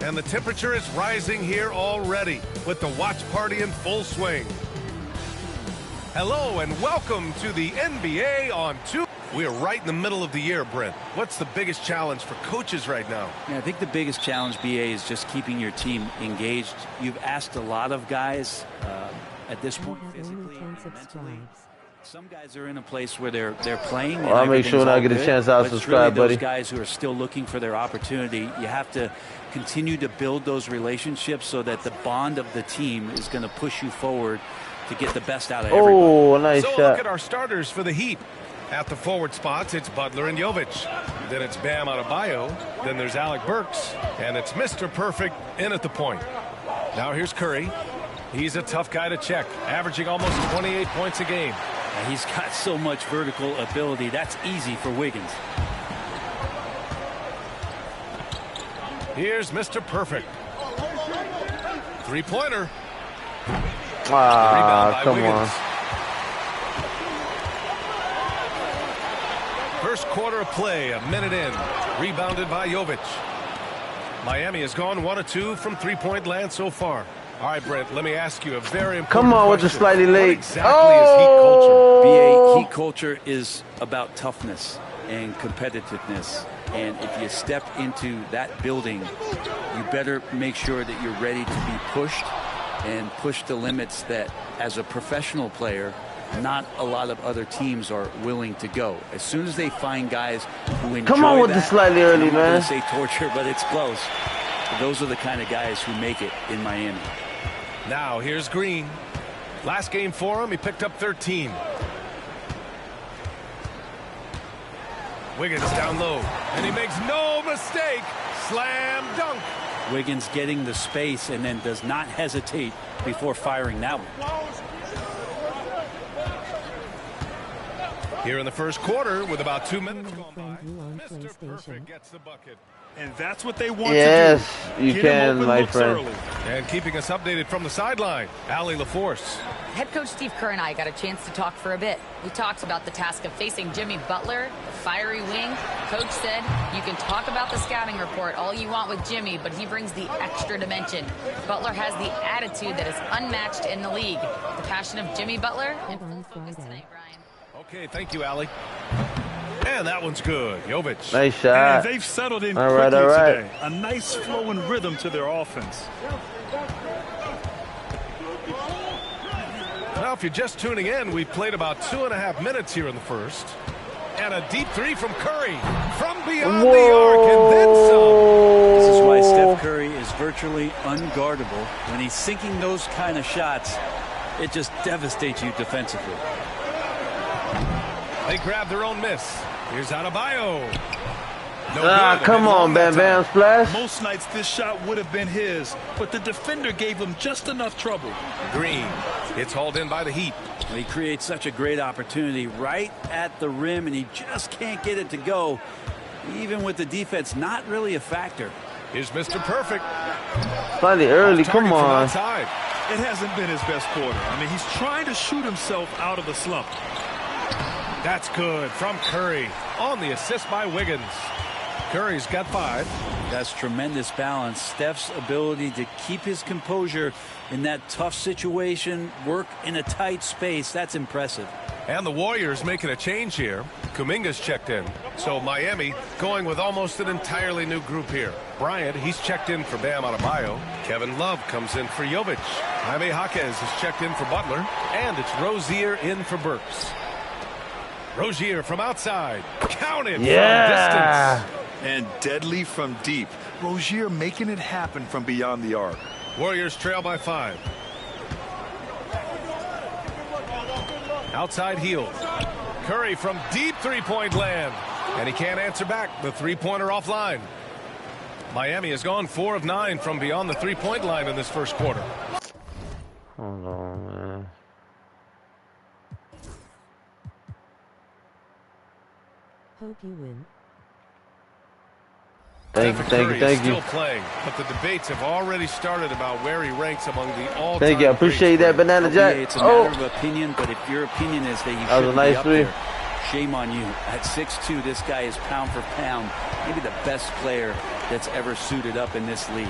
And the temperature is rising here already with the watch party in full swing. Hello and welcome to the NBA on 2. We are right in the middle of the year, Brent. What's the biggest challenge for coaches right now? Yeah, I think the biggest challenge, BA, is just keeping your team engaged. You've asked a lot of guys at this point physically and mentally. Some guys are in a place where they're playing. Well, I'll make sure when I get a chance, I'll subscribe, really buddy. Those guys who are still looking for their opportunity, you have to continue to build those relationships so that the bond of the team is going to push you forward to get the best out of everybody. Oh, nice shot. So look at our starters for the Heat. At the forward spots, it's Butler and Jovic. Then it's Bam Adebayo. Then there's Alec Burks. And it's Mr. Perfect in at the point. Now here's Curry. He's a tough guy to check, averaging almost 28 points a game. He's got so much vertical ability. That's easy for Wiggins. Here's Mr. Perfect. Three-pointer. Ah, come on. First quarter of play, a minute in. Rebounded by Jovic. Miami has gone 1 of 2 from three-point land so far. All right, Brent, let me ask you a very important Come on question. with the slightly late. What exactly is Heat culture? BA, Heat culture is about toughness and competitiveness. And if you step into that building, you better make sure that you're ready to be pushed and push the limits that, as a professional player, not a lot of other teams are willing to go. As soon as they find guys who enjoy Come on with that, the slightly early, I'm not man. gonna say torture, but it's close. Those are the kind of guys who make it in Miami. Now here's Green. Last game for him, he picked up 13. Wiggins down low, and he makes no mistake. Slam dunk. Wiggins getting the space and then does not hesitate before firing that one. Here in the first quarter, with about 2 minutes gone by, Mr. Perfect gets the bucket. And that's what they want yes, to do. You can, my friend. Early. And keeping us updated from the sideline, Allie LaForce. Head coach Steve Kerr and I got a chance to talk for a bit. We talked about the task of facing Jimmy Butler, the fiery wing. Coach said, you can talk about the scouting report all you want with Jimmy, but he brings the extra dimension. Butler has the attitude that is unmatched in the league. The passion of Jimmy Butler and full focus tonight, Brian. Okay, thank you, Allie. And that one's good. Jovic. Nice shot. And they've settled in all quickly right. today. A nice flow and rhythm to their offense. Now, if you're just tuning in, we've played about 2.5 minutes here in the first. And a deep three from Curry. From beyond the arc and then some. This is why Steph Curry is virtually unguardable. When he's sinking those kind of shots, it just devastates you defensively. They grab their own miss. Here's Adebayo. Come on, Bam Bam splash. Most nights this shot would have been his, but the defender gave him just enough trouble. Green. It's hauled in by the Heat. He creates such a great opportunity right at the rim, and he just can't get it to go. Even with the defense not really a factor. Here's Mr. Perfect. Slightly early, come on. it hasn't been his best quarter. I mean, he's trying to shoot himself out of the slump. That's good from Curry on the assist by Wiggins. Curry's got 5. That's tremendous balance. Steph's ability to keep his composure in that tough situation, work in a tight space, that's impressive. And the Warriors making a change here. Kuminga's checked in. So Miami going with almost an entirely new group here. Bryant, he's checked in for Bam Adebayo. Kevin Love comes in for Jovic. Jaime Jaquez is checked in for Butler. And it's Rozier in for Burks. Rozier from outside. Counted from distance. And deadly from deep. Rozier making it happen from beyond the arc. Warriors trail by 5. Outside Hield. Curry from deep three-point land. And he can't answer back. The three-pointer offline. Miami has gone 4 of 9 from beyond the three-point line in this first quarter. Hold on, man. Hope you win. Thank you. Still playing, but the debates have already started about where he ranks among the all-time. Thank you. I appreciate that, Banana Jack. It's a matter of opinion, but if your opinion is that he shouldn't be up there, shame on you. At 6'2", this guy is pound for pound, maybe the best player that's ever suited up in this league.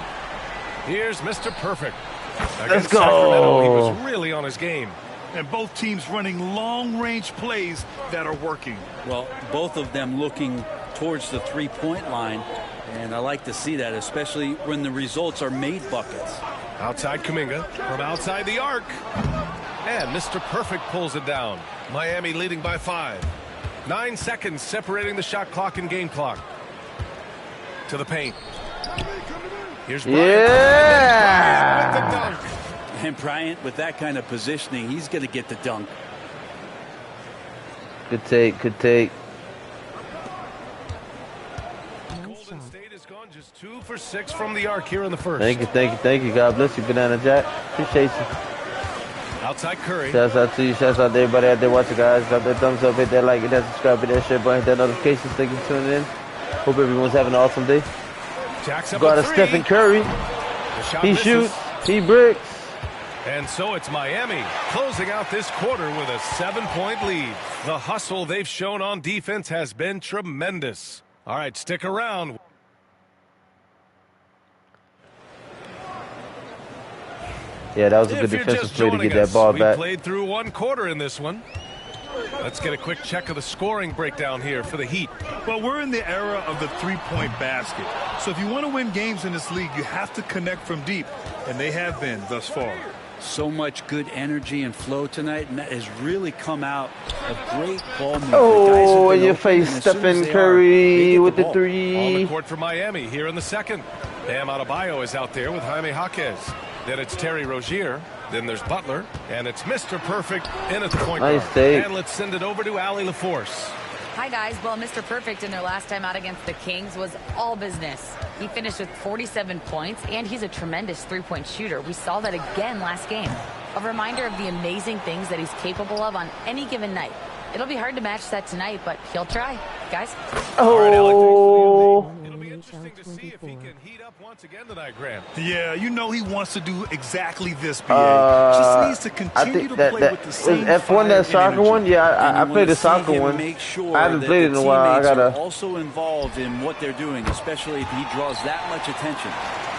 Here's Mr. Perfect. Let's go. Sacramento, he was really on his game. And both teams running long-range plays that are working. Well, both of them looking towards the three-point line. And I like to see that, especially when the results are made buckets. Outside Kuminga from outside the arc. And Mr. Perfect pulls it down. Miami leading by 5. 9 seconds separating the shot clock and game clock. To the paint. Here's Bryant. Yeah! Bryant with the dunk. And Bryant, with that kind of positioning, he's going to get the dunk. Good take. Golden State has gone just 2 for 6 from the arc here in the first. Thank you. God bless you, Banana Jack. Appreciate you. Outside Curry. Shouts out to you. Shouts out to everybody out there watching, guys. Drop that thumbs up, hit that like, hit that subscribe, hit that share button, hit that notification. Thank you for tuning in. Hope everyone's having an awesome day. Jacks up Got a a 3. Stephen Curry. He misses. shoots. He bricks. And so it's Miami closing out this quarter with a 7-point lead. The hustle they've shown on defense has been tremendous. All right, stick around. Yeah, that was a good defensive play to get that ball back. We played through 1 quarter in this one. Let's get a quick check of the scoring breakdown here for the Heat. Well, we're in the era of the three-point basket. So if you want to win games in this league, you have to connect from deep. And they have been thus far. So much good energy and flow tonight, and that has really come out of great ball movement. Oh, in your face, Stephen Curry with the 3. On the court for Miami here in the second. Bam Adebayo is out there with Jaime Jaquez. Then it's Terry Rozier. Then there's Butler. And it's Mr. Perfect in at the point guard. Take. And let's send it over to Allie LaForce. Hi, guys. Well, Mr. Perfect in their last time out against the Kings was all business. He finished with 47 points, and he's a tremendous three-point shooter. We saw that again last game. A reminder of the amazing things that he's capable of on any given night. It'll be hard to match that tonight, but he'll try. Guys? Oh. It'll be interesting to see if he can heat up once again tonight, Grant. Yeah, you know he wants to do exactly this, BA. Just needs to continue to play with the same F1, that soccer one? Yeah, I played the soccer one. Make sure I haven't played it in a while. I gotta. Also involved in what they're doing, especially if he draws that much attention.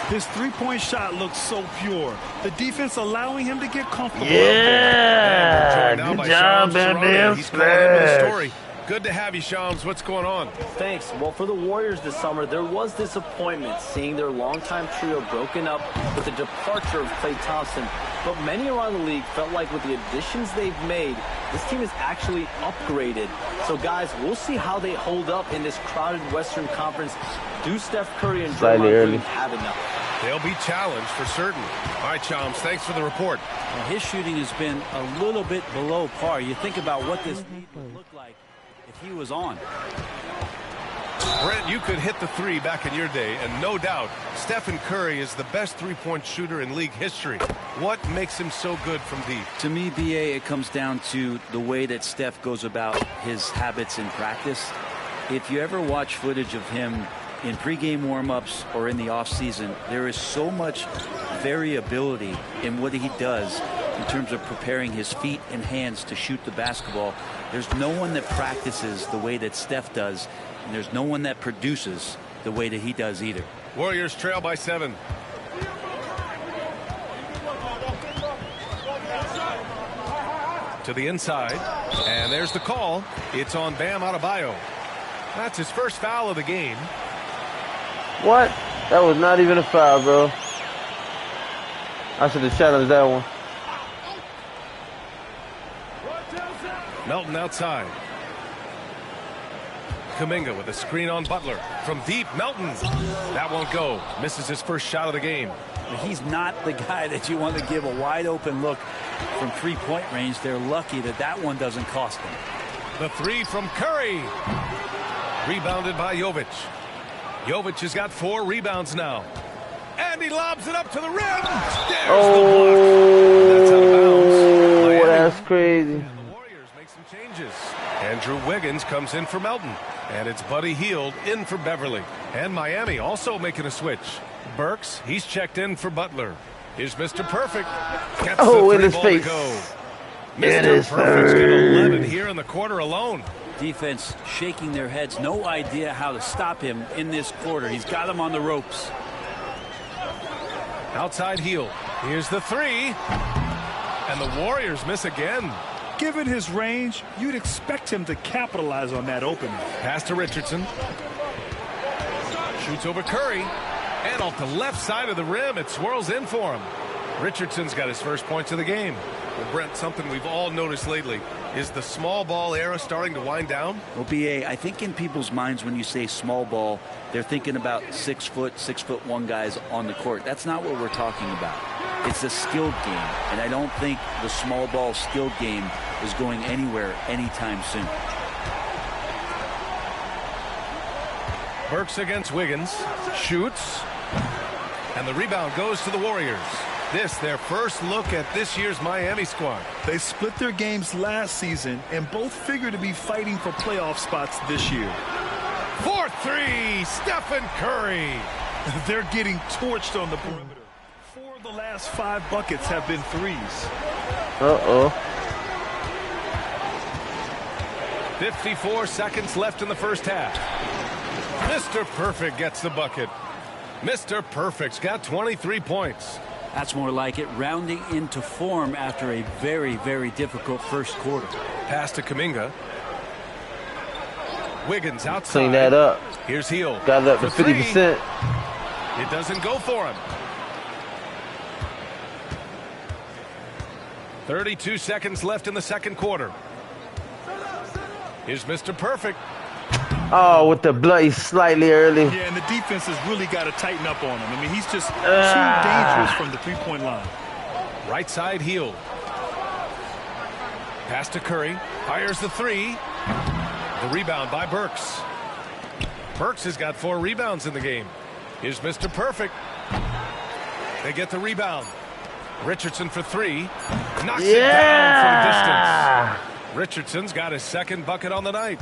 His three-point shot looks so pure. The defense allowing him to get comfortable. Yeah, good job, man. Splash. Good to have you, Shams. What's going on? Thanks. Well, for the Warriors this summer, there was disappointment seeing their longtime trio broken up with the departure of Klay Thompson. But many around the league felt like with the additions they've made, this team is actually upgraded. So, guys, we'll see how they hold up in this crowded Western Conference. Do Steph Curry and Draymond Green have enough? They'll be challenged for certain. All right, Shams, thanks for the report. Well, his shooting has been a little bit below par. You think about what this league would look like if he was on. Brent, you could hit the 3 back in your day, and no doubt, Stephen Curry is the best three-point shooter in league history. What makes him so good from deep? To me, BA, it comes down to the way that Steph goes about his habits in practice. If you ever watch footage of him in pregame warm-ups or in the offseason, there is so much variability in what he does in terms of preparing his feet and hands to shoot the basketball. There's no one that practices the way that Steph does, and there's no one that produces the way that he does either. Warriors trail by 7. To the inside, and there's the call. It's on Bam Adebayo. That's his first foul of the game. What? That was not even a foul, bro. I should have challenged that one. Melton outside. Kuminga with a screen on Butler. From deep, Melton. That won't go. Misses his first shot of the game. He's not the guy that you want to give a wide open look from three-point range. They're lucky that that one doesn't cost them. The three from Curry. Rebounded by Jovic. Jovic has got 4 rebounds now. And he lobs it up to the rim. There's the block. That's out of bounds. Miami. That's crazy. And the Warriors make some changes. Andrew Wiggins comes in for Melton. And it's Buddy Hield in for Beverly. And Miami also making a switch. Burks, he's checked in for Butler. Here's Mr. Perfect. Gets the in his ball face. to go. Mr. Perfect's got 11 here in the quarter alone. Defense shaking their heads. No idea how to stop him in this quarter. He's got him on the ropes. Outside Hield. Here's the 3. And the Warriors miss again. Given his range, you'd expect him to capitalize on that opening. Pass to Richardson. Shoots over Curry. And off the left side of the rim, it swirls in for him. Richardson's got his first points of the game. Well, Brent, something we've all noticed lately. Is the small ball era starting to wind down? Well, B.A., I think in people's minds when you say small ball, they're thinking about 6'1" guys on the court. That's not what we're talking about. It's a skilled game, and I don't think the small ball skilled game is going anywhere anytime soon. Burks against Wiggins. Shoots. And the rebound goes to the Warriors. This, their first look at this year's Miami squad. They split their games last season and both figure to be fighting for playoff spots this year. 4-3, Stephen Curry. They're getting torched on the perimeter. 4 of the last 5 buckets have been threes. 54 seconds left in the first half. Mr. Perfect gets the bucket. Mr. Perfect's got 23 points. That's more like it, rounding into form after a very, very difficult first quarter. Pass to Kuminga. Wiggins outside. Clean that up. Here's Hield. Got it up to 50%. It doesn't go for him. 32 seconds left in the second quarter. Here's Mr. Perfect. Oh, with the bloody slightly early. Yeah, and the defense has really got to tighten up on him. I mean, he's just too dangerous from the three-point line. Right side Hield. Pass to Curry. Fires the 3. The rebound by Burks. Burks has got 4 rebounds in the game. Here's Mr. Perfect. They get the rebound. Richardson for 3. Knocks it down from distance. Richardson's got his second bucket on the night.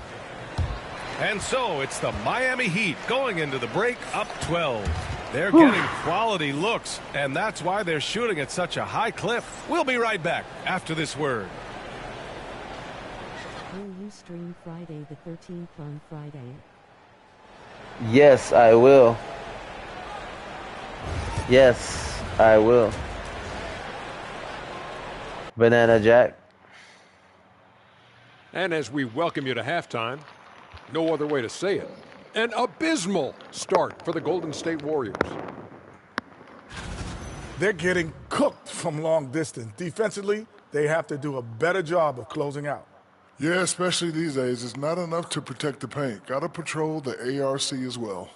And so it's the Miami Heat going into the break up 12. They're getting quality looks, and that's why they're shooting at such a high clip. We'll be right back after this word. Will you stream Friday the 13th on Friday? Yes, I will. Yes, I will. Banana Jack. And as we welcome you to halftime, no other way to say it, an abysmal start for the Golden State Warriors. They're getting cooked from long distance. Defensively, they have to do a better job of closing out. Yeah, especially these days. It's not enough to protect the paint. Got to patrol the ARC as well.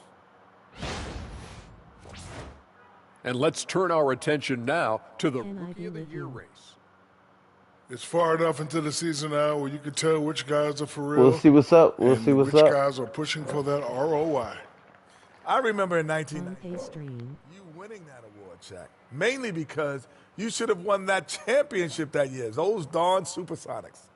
And let's turn our attention now to the Rookie of the Year race. It's far enough into the season now where you can tell which guys are for real. We'll see what's up. We'll see what's up. Which guys are pushing for that ROI. I remember in 1990, you winning that award, Shaq, mainly because you should have won that championship that year. Those darn Supersonics.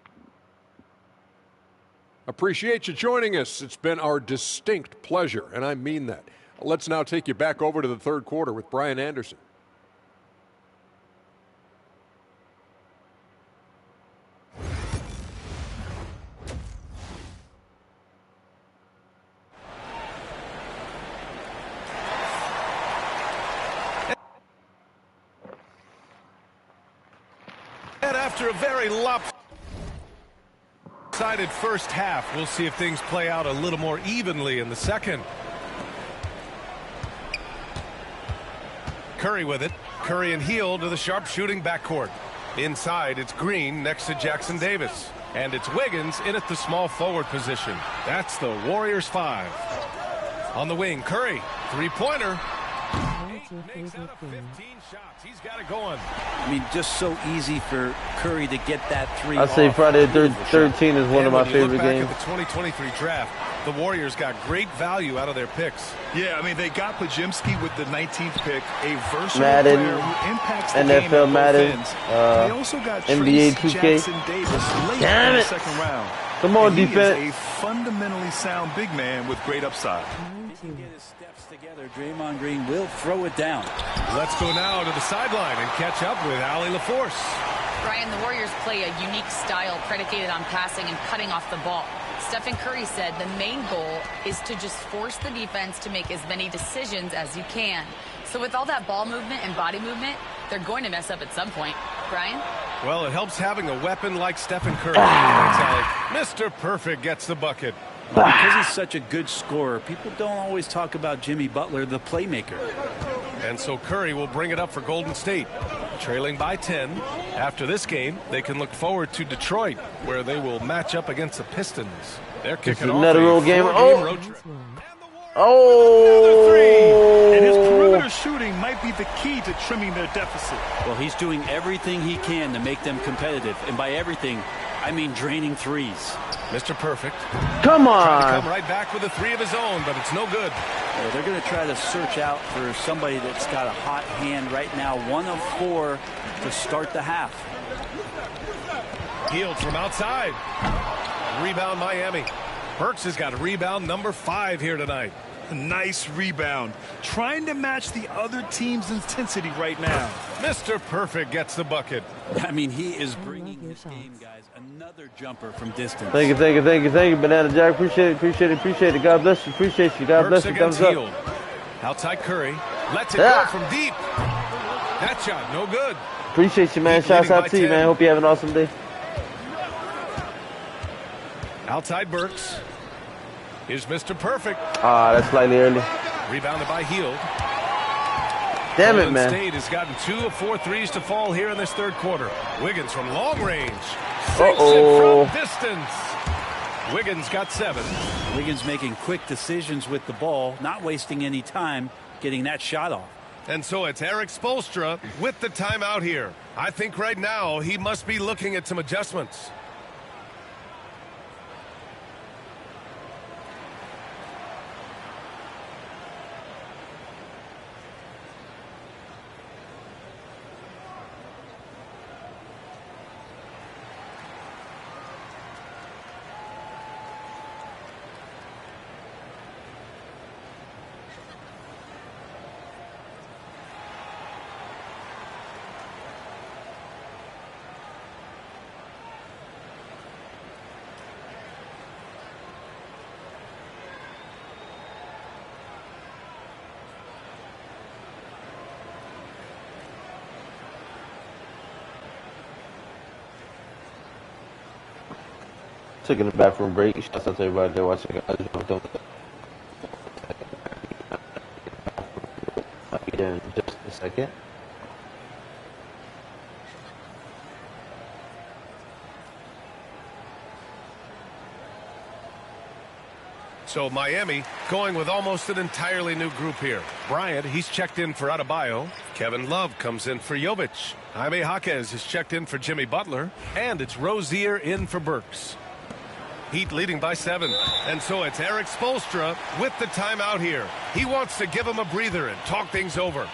Appreciate you joining us. It's been our distinct pleasure, and I mean that. Let's now take you back over to the third quarter with Brian Anderson. And after a very lopsided first half, we'll see if things play out a little more evenly in the second. Curry with it. Curry and Hield to the sharpshooting backcourt. Inside, it's Green next to Jackson Davis. And it's Wiggins in at the small forward position. That's the Warriors 5. On the wing, Curry. Three-pointer. Makes out of 15 shots. He's got it going. I mean, just so easy for Curry to get that three. I say Friday the 13th is one of my favorite games. At the 2023 draft, the Warriors got great value out of their picks. Yeah, I mean, they got Pajimski with the 19th pick, a versatile Madden, player who impacts the NFL game at Madden, both ends. They also got NBA 2K. Jackson Davis late Damn in the it. second round. Come on, and he defense. is a fundamentally sound big man with great upside. He can get his steps together. Draymond Green will throw it down. Let's go now to the sideline and catch up with Allie LaForce. Brian, the Warriors play a unique style predicated on passing and cutting off the ball. Stephen Curry said the main goal is to just force the defense to make as many decisions as you can. So with all that ball movement and body movement, they're going to mess up at some point. Brian? Well, it helps having a weapon like Stephen Curry. Thanks, Allie. Mr. Perfect gets the bucket. Well, because he's such a good scorer, people don't always talk about Jimmy Butler, the playmaker. And so Curry will bring it up for Golden State. Trailing by 10. After this game, they can look forward to Detroit, where they will match up against the Pistons. They're kicking off another a road game. four-game road trip. Another three. And his Oh! perimeter shooting might be the key to trimming their deficit. Well, he's doing everything he can to make them competitive. And by everything, I mean draining threes. Mr. Perfect. Come on. Trying to come right back with a three of his own, but it's no good. Well, they're going to try to search out for somebody that's got a hot hand right now. 1 of 4 to start the half. Hield from outside. Rebound Miami. Burks has got rebound number 5 here tonight. A nice rebound. Trying to match the other team's intensity right now. Mr. Perfect gets the bucket. I mean, he is bringing this game, guys. Another jumper from distance. Thank you, Banana Jack. Appreciate it. God bless you. Appreciate you. God bless you. Thumbs up. Hield. Outside Curry. Lets it go from deep. That shot, no good. Appreciate you, man. Shouts out to you, man. Hope you have an awesome day. Outside Burks. Here's Mr. Perfect. That's slightly early. Rebounded by Hield. Damn it, Golden man. State has gotten 2 of 4 threes to fall here in this third quarter. Wiggins from long range. Uh-oh. From distance. Wiggins got 7. Wiggins making quick decisions with the ball, not wasting any time getting that shot off. And so it's Eric Spoelstra with the timeout here. I think right now he must be looking at some adjustments. Taking a bathroom break. Shouts out to everybody there watching. I just want to I'll be there in just a second. So Miami going with almost an entirely new group here. Bryant, he's checked in for Adebayo. Kevin Love comes in for Jovic. Jaime Jaquez is checked in for Jimmy Butler. And it's Rozier in for Burks. Heat leading by 7. And so it's Eric Spoelstra with the timeout here. He wants to give him a breather and talk things over.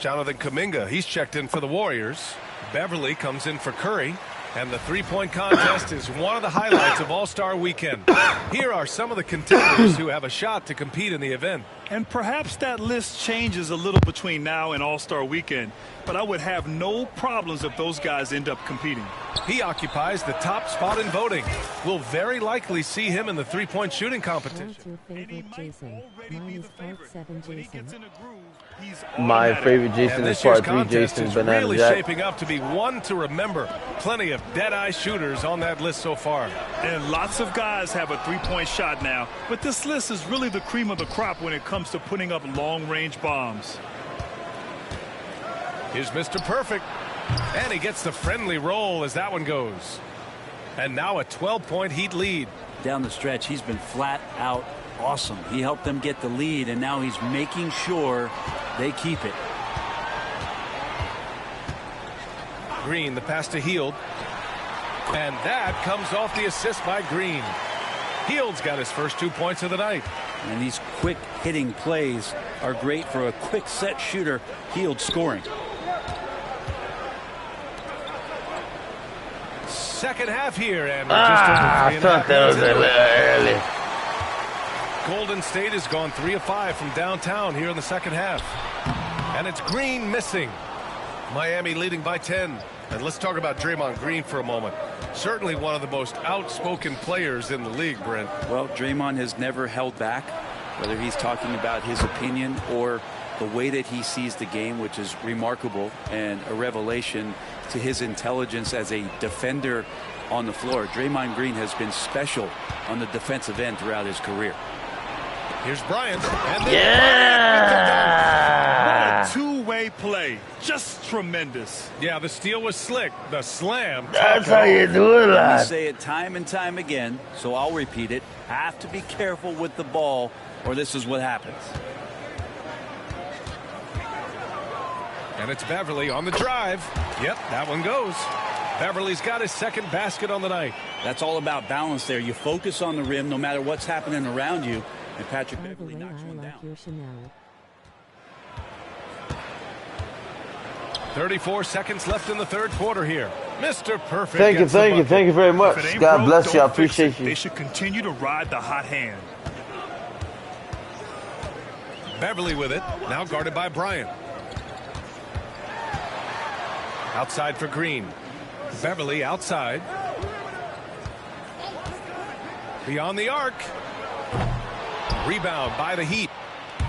Jonathan Kuminga, he's checked in for the Warriors. Beverly comes in for Curry. And the three-point contest is one of the highlights of All-Star Weekend. Here are some of the contenders who have a shot to compete in the event. And perhaps that list changes a little between now and All-Star Weekend, but I would have no problems if those guys end up competing. He occupies the top spot in voting. We'll very likely see him in the three-point shooting competition. What's your favorite Jason? Mine is part 7 Jason. My favorite Jason is part 3 Jason. Is really shaping up to be one to remember. Plenty of dead-eye shooters on that list so far. And lots of guys have a three-point shot now, but this list is really the cream of the crop when it comes to putting up long-range bombs. Here's Mr. Perfect. And he gets the friendly roll as that one goes. And now a 12-point Heat lead. Down the stretch, he's been flat out awesome. He helped them get the lead, and now he's making sure they keep it. Green, the pass to Hield. And that comes off the assist by Green. Hield's got his first 2 points of the night. And these quick hitting plays are great for a quick set shooter. Hield scoring. Second half here, and we're just over 3.5 I thought that was a little early. Golden State has gone 3 of 5 from downtown here in the second half. And it's Green missing. Miami leading by 10. And let's talk about Draymond Green for a moment. Certainly one of the most outspoken players in the league, Brent. Well, Draymond has never held back, whether he's talking about his opinion or the way that he sees the game, which is remarkable and a revelation to his intelligence as a defender on the floor. Draymond Green has been special on the defensive end throughout his career. Here's Bryant. And yeah! What a two-way play. Just tremendous. Yeah, the steal was slick. The slam. That's how you do it, lad. We say it time and time again, so I'll repeat it. Have to be careful with the ball, or this is what happens. And it's Beverly on the drive. Yep, that one goes. Beverly's got his second basket on the night. That's all about balance there. You focus on the rim no matter what's happening around you. And Patrick Beverly knocks one down. 34 seconds left in the third quarter here. Mr. Perfect. Thank you very much. God bless you. I appreciate you. They should continue to ride the hot hand. Beverly with it. Now guarded by Bryant. Outside for Green. Beverly outside. Beyond the arc. Rebound by the Heat.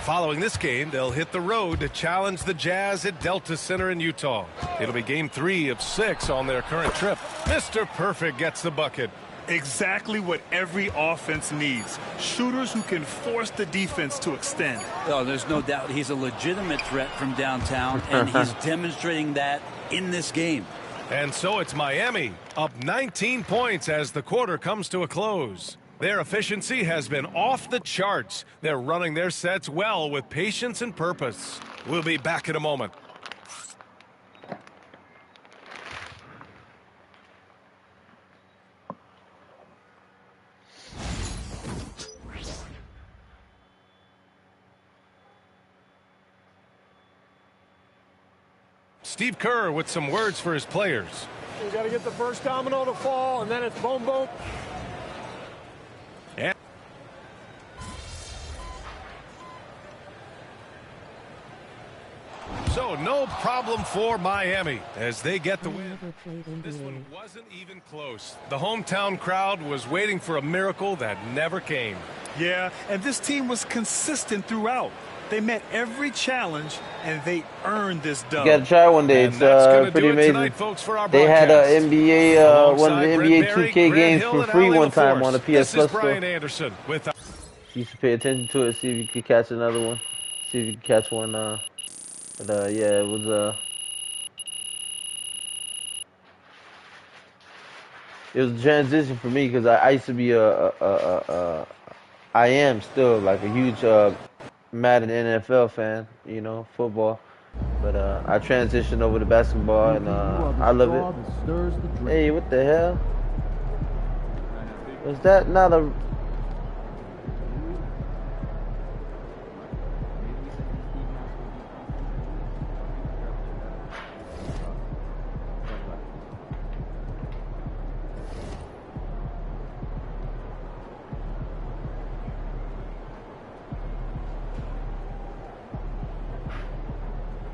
Following this game, they'll hit the road to challenge the Jazz at Delta Center in Utah. It'll be game 3 of 6 on their current trip. Mr. Perfect gets the bucket. Exactly what every offense needs. Shooters who can force the defense to extend. Oh, there's no doubt he's a legitimate threat from downtown, and he's demonstrating that in this game. And so it's Miami up 19 points as the quarter comes to a close. Their efficiency has been off the charts. They're running their sets well with patience and purpose. We'll be back in a moment. Steve Kerr with some words for his players. You got to get the first domino to fall, and then it's boom, boom. Yeah. So no problem for Miami as they get the win. This one wasn't even close. The hometown crowd was waiting for a miracle that never came. Yeah, and this team was consistent throughout. They met every challenge, and they earned this dub. You gotta try one day. It's pretty amazing. Tonight, folks, for our they had broadcast. NBA, one of the NBA Brent Berry, 2K Grant games Hill, for and free Allie one time LaForce. on the PS This Plus is Brian Anderson with. You should pay attention to it. See if you could catch another one. See if you can catch one. But yeah, it was it was a transition for me because I used to be I am still like a huge Madden NFL fan, you know, football. But I transitioned over to basketball, and I love it. Hey, what the hell? Was that not a...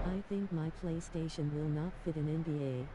I think my PlayStation will not fit an NBA.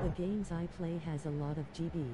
The games I play has a lot of GB.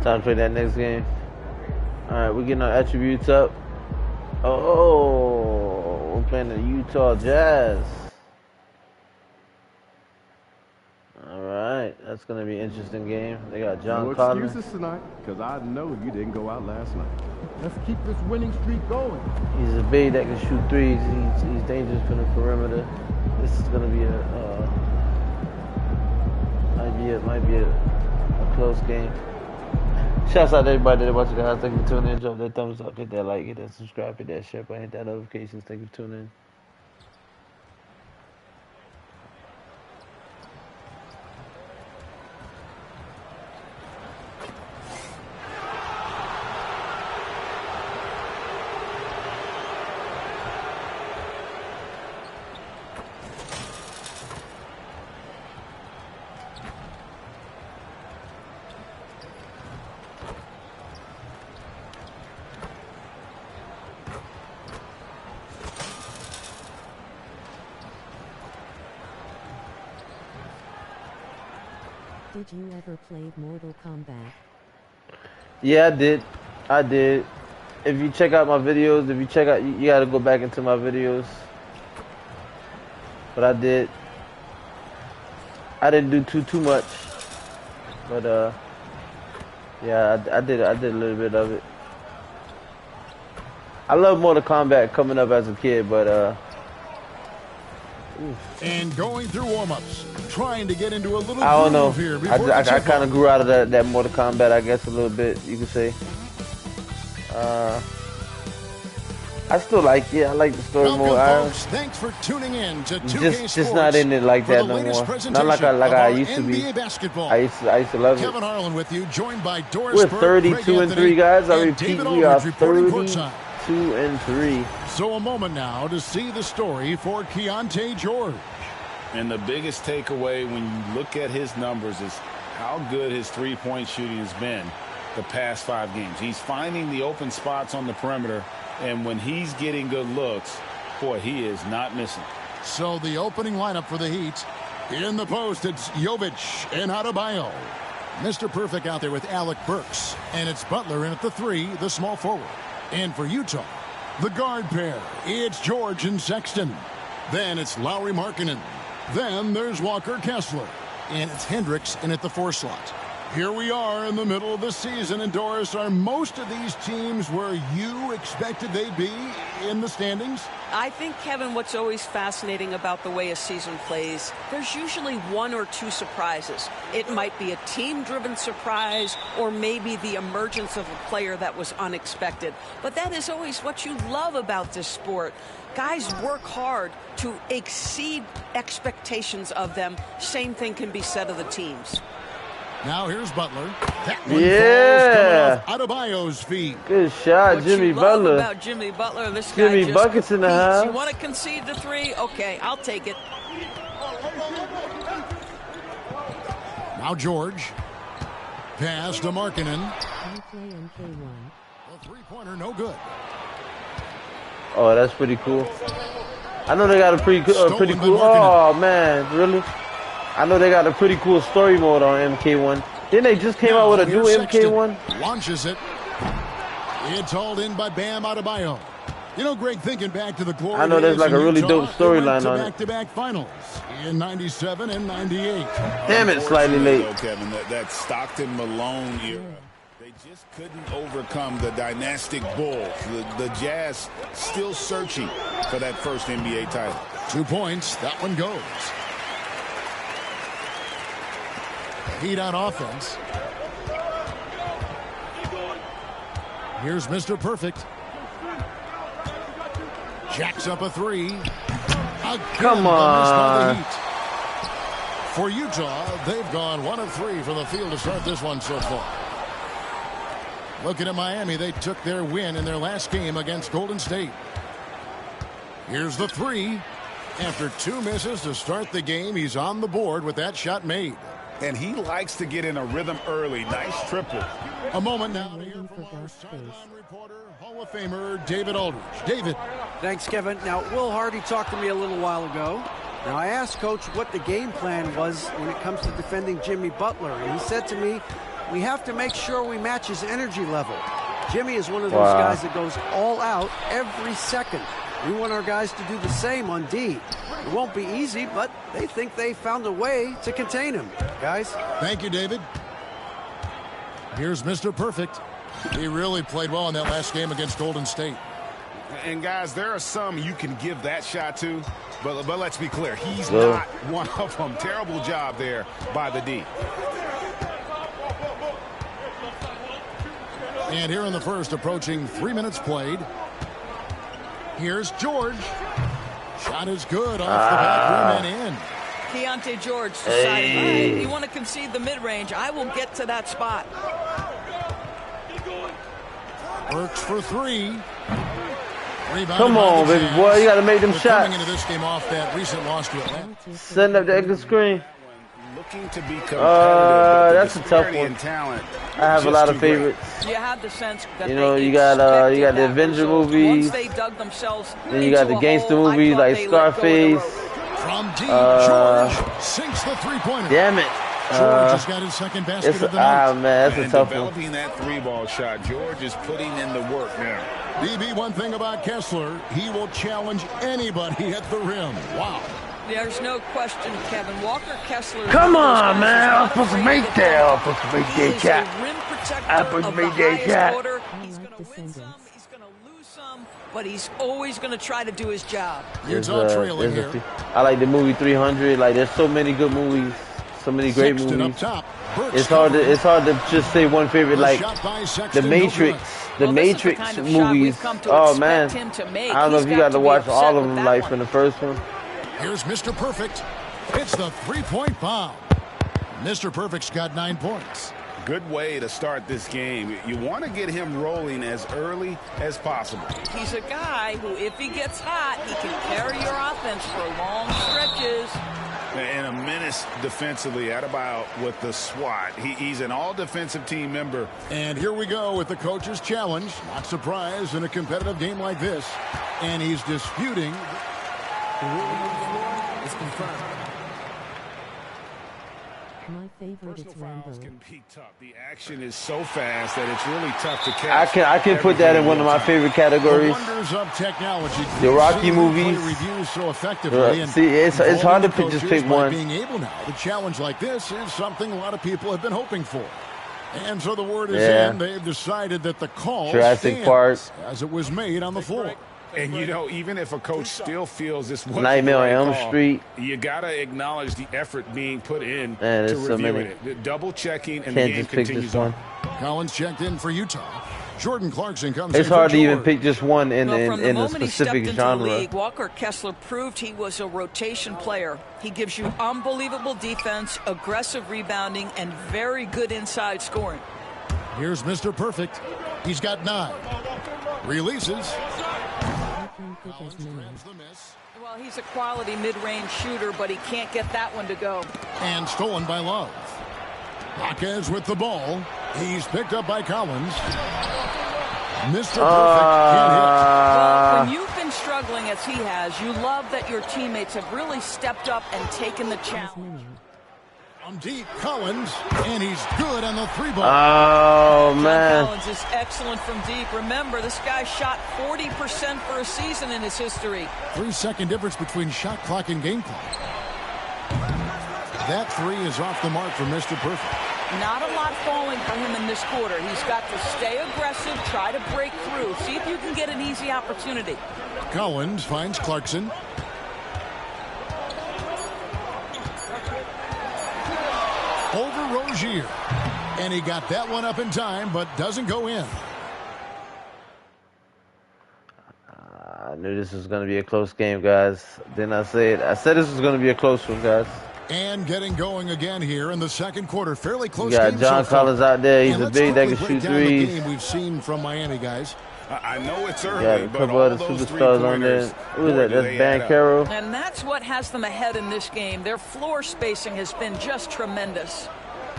Time to play that next game. Alright, we're getting our attributes up. Oh, we're playing the Utah Jazz. Alright, that's going to be an interesting game. They got John Collins. No excuses tonight, because I know you didn't go out last night. Let's keep this winning streak going. He's a big that can shoot threes. He's dangerous from the perimeter. This is going to be might be a close game. Shouts out to everybody that watching the house. Thank you for tuning in. Drop that thumbs up, hit that like, hit that subscribe, hit that share, hit that notifications. Thank you for tuning in. Did you ever play Mortal Kombat? Yeah, I did. If you check out my videos, you gotta go back into my videos. But I did. I didn't do too much. But yeah, I did a little bit of it. I love Mortal Kombat coming up as a kid, but and going through warm-ups, trying to get into a little I don't know. here I kind of grew out of that Mortal Kombat, I guess, a little bit, you could say. I still like it. I like the story more. Folks, thanks for tuning in to 2K just not in it like that no more. Not like I used to be. Basketball. I used to love it. Kevin Harlan with you, joined by Doris We're 32-3, guys. I repeat, we are 32-3. So a moment now to see the story for Keontae George. And the biggest takeaway when you look at his numbers is how good his three-point shooting has been the past 5 games. He's finding the open spots on the perimeter, and when he's getting good looks, boy, he is not missing. So the opening lineup for the Heat. In the post, it's Jovic and Adebayo. Mr. Perfect out there with Alec Burks. And it's Butler in at the 3, the small forward. And for Utah, the guard pair, it's George and Sexton. Then it's Lowry Markkanen. Then there's Walker Kessler. And it's Hendricks in at the 4 slot. Here we are in the middle of the season, and Doris, are most of these teams where you expected they'd be in the standings? I think, Kevin, what's always fascinating about the way a season plays, there's usually 1 or 2 surprises. It might be a team-driven surprise, or maybe the emergence of a player that was unexpected. But that is always what you love about this sport. Guys work hard to exceed expectations of them. Same thing can be said of the teams. Now here's Butler. That one falls coming off Adebayo's feet. Good shot, what Jimmy you Butler. Love about Jimmy Butler, this Jimmy guy just buckets in the competes. house. You want to concede the 3? Okay, I'll take it. Now George. Pass to Markkanen. A 3-pointer, no good. Oh, that's pretty cool. I know they got a pretty cool. Oh man, really? I know they got a pretty cool story mode on MK1. Didn't they just came out with a new MK1? Launches it. It's hauled in by Bam Adebayo. You know, Greg, thinking back to the glory I know there's like a really dope storyline on it. Back-to-back finals in '97 and '98. Damn it, slightly late. Though, Kevin, that Stockton Malone era, they just couldn't overcome the dynastic Bulls. The Jazz still searching for that first NBA title. 2 points. That one goes. Heat on offense. Here's Mr. Perfect. Jacks up a 3. Again, come on. For Utah, they've gone 1 of 3 from the field to start this one so far. Looking at Miami, they took their win in their last game against Golden State. Here's the 3. After 2 misses to start the game, he's on the board with that shot made. And he likes to get in a rhythm early. Nice triple. A moment now to hear from our sideline reporter, Hall of Famer David Aldridge. David. Thanks, Kevin. Now, Will Hardy talked to me a little while ago. Now, I asked Coach what the game plan was when it comes to defending Jimmy Butler. And he said to me, we have to make sure we match his energy level. Jimmy is one of those guys that goes all out every second. We want our guys to do the same on D. It won't be easy, but they think they found a way to contain him. Guys? Thank you, David. Here's Mr. Perfect. He really played well in that last game against Golden State. And, guys, there are some you can give that shot to, but let's be clear. He's not one of them. Terrible job there by the D. And here in the first, approaching 3 minutes played. Here's George. Shot is good off the back rim and in. Keontae George decided, all right, you want to concede the mid-range, I will get to that spot. Works for 3. Come on, baby boy, you got to make them shots. Coming into this game off that recent loss to Atlanta. Setting up the extra screen. Looking to be competitive. That's a tough one. I have a lot of favorites. You have the sense that you got the Avenger movies. Once they dug themselves then you got the gangster movies like Scarface. From D, George sinks the 3-pointer. Damn it. George has got his second basket of the night. Man, that's a tough one. Developing that 3-ball shot, George is putting in the work now. BB, one thing about Kessler, he will challenge anybody at the rim. Wow. There's no question, Kevin. Walker Kessler. Come on, man. I'm supposed to make that. I'm supposed to make that shot. Rim protector of the highest order. He's going to win some, he's going to lose some, but he's always going to try to do his job. Utah trailing here. I like the movie 300. Like, there's so many good movies, so many great movies. Up top. It's hard to just say one favorite. Like the Matrix. The Matrix movies. Oh man, I don't know if you got to watch all of them. Like from the first one. Here's Mr. Perfect. It's the 3-point bomb. Mr. Perfect's got 9 points. Good way to start this game. You want to get him rolling as early as possible. He's a guy who, if he gets hot, he can carry your offense for long stretches. And a menace defensively. Adebayo with the swat. He's an all-defensive team member. And here we go with the coach's challenge. Not surprised in a competitive game like this. And he's disputing. The rule is confirmed. My favorite is Rambo. Can be tough. The action is so fast that it's really tough to catch. I can put that in one of my favorite categories. The wonders of technology. The Rocky movies. Reviews so effectively. See, it's hard to just pick one. Being able now to challenge like this is something a lot of people have been hoping for. And so the word is in. They've decided that the call Jurassic Park, as it was made on the floor. And, you know, even if a coach still feels this was Nightmare on Elm call, Street, you got to acknowledge the effort being put in Man, to so reviewing many. it. Double checking and can't the game just pick continues just one. Collins checked in for Utah. Jordan Clarkson comes It's in hard for to even George. pick just one in From the a moment he stepped specific into genre. the league, Walker Kessler proved he was a rotation player. He gives you unbelievable defense, aggressive rebounding, and very good inside scoring. Here's Mr. Perfect. He's got 9. Releases. Well, he's a quality mid-range shooter, but he can't get that one to go. And stolen by Love. Jaquez with the ball. He's picked up by Collins. Mr. Perfect can't hit. Well, when you've been struggling as he has, you love that your teammates have really stepped up and taken the challenge. From deep, Collins, and he's good on the 3-ball. Oh, man. Collins is excellent from deep. Remember, this guy shot 40% for a season in his history. 3-second difference between shot clock and game clock. That 3 is off the mark for Mr. Perfect. Not a lot falling for him in this quarter. He's got to stay aggressive, try to break through. See if you can get an easy opportunity. Collins finds Clarkson. Over Rozier. And he got that one up in time, but doesn't go in. I knew this was going to be a close game, guys. Didn't I say it? I said this was going to be a close one, guys. And getting going again here in the second quarter. Fairly close You got game John so far. Collins out there. He's And a let's big that quickly can break shoot down the threes. game we've seen from Miami, guys. I know it's Got a early, but couple all other those superstars on there. Who is that? That's Bankero. And that's what has them ahead in this game. Their floor spacing has been just tremendous.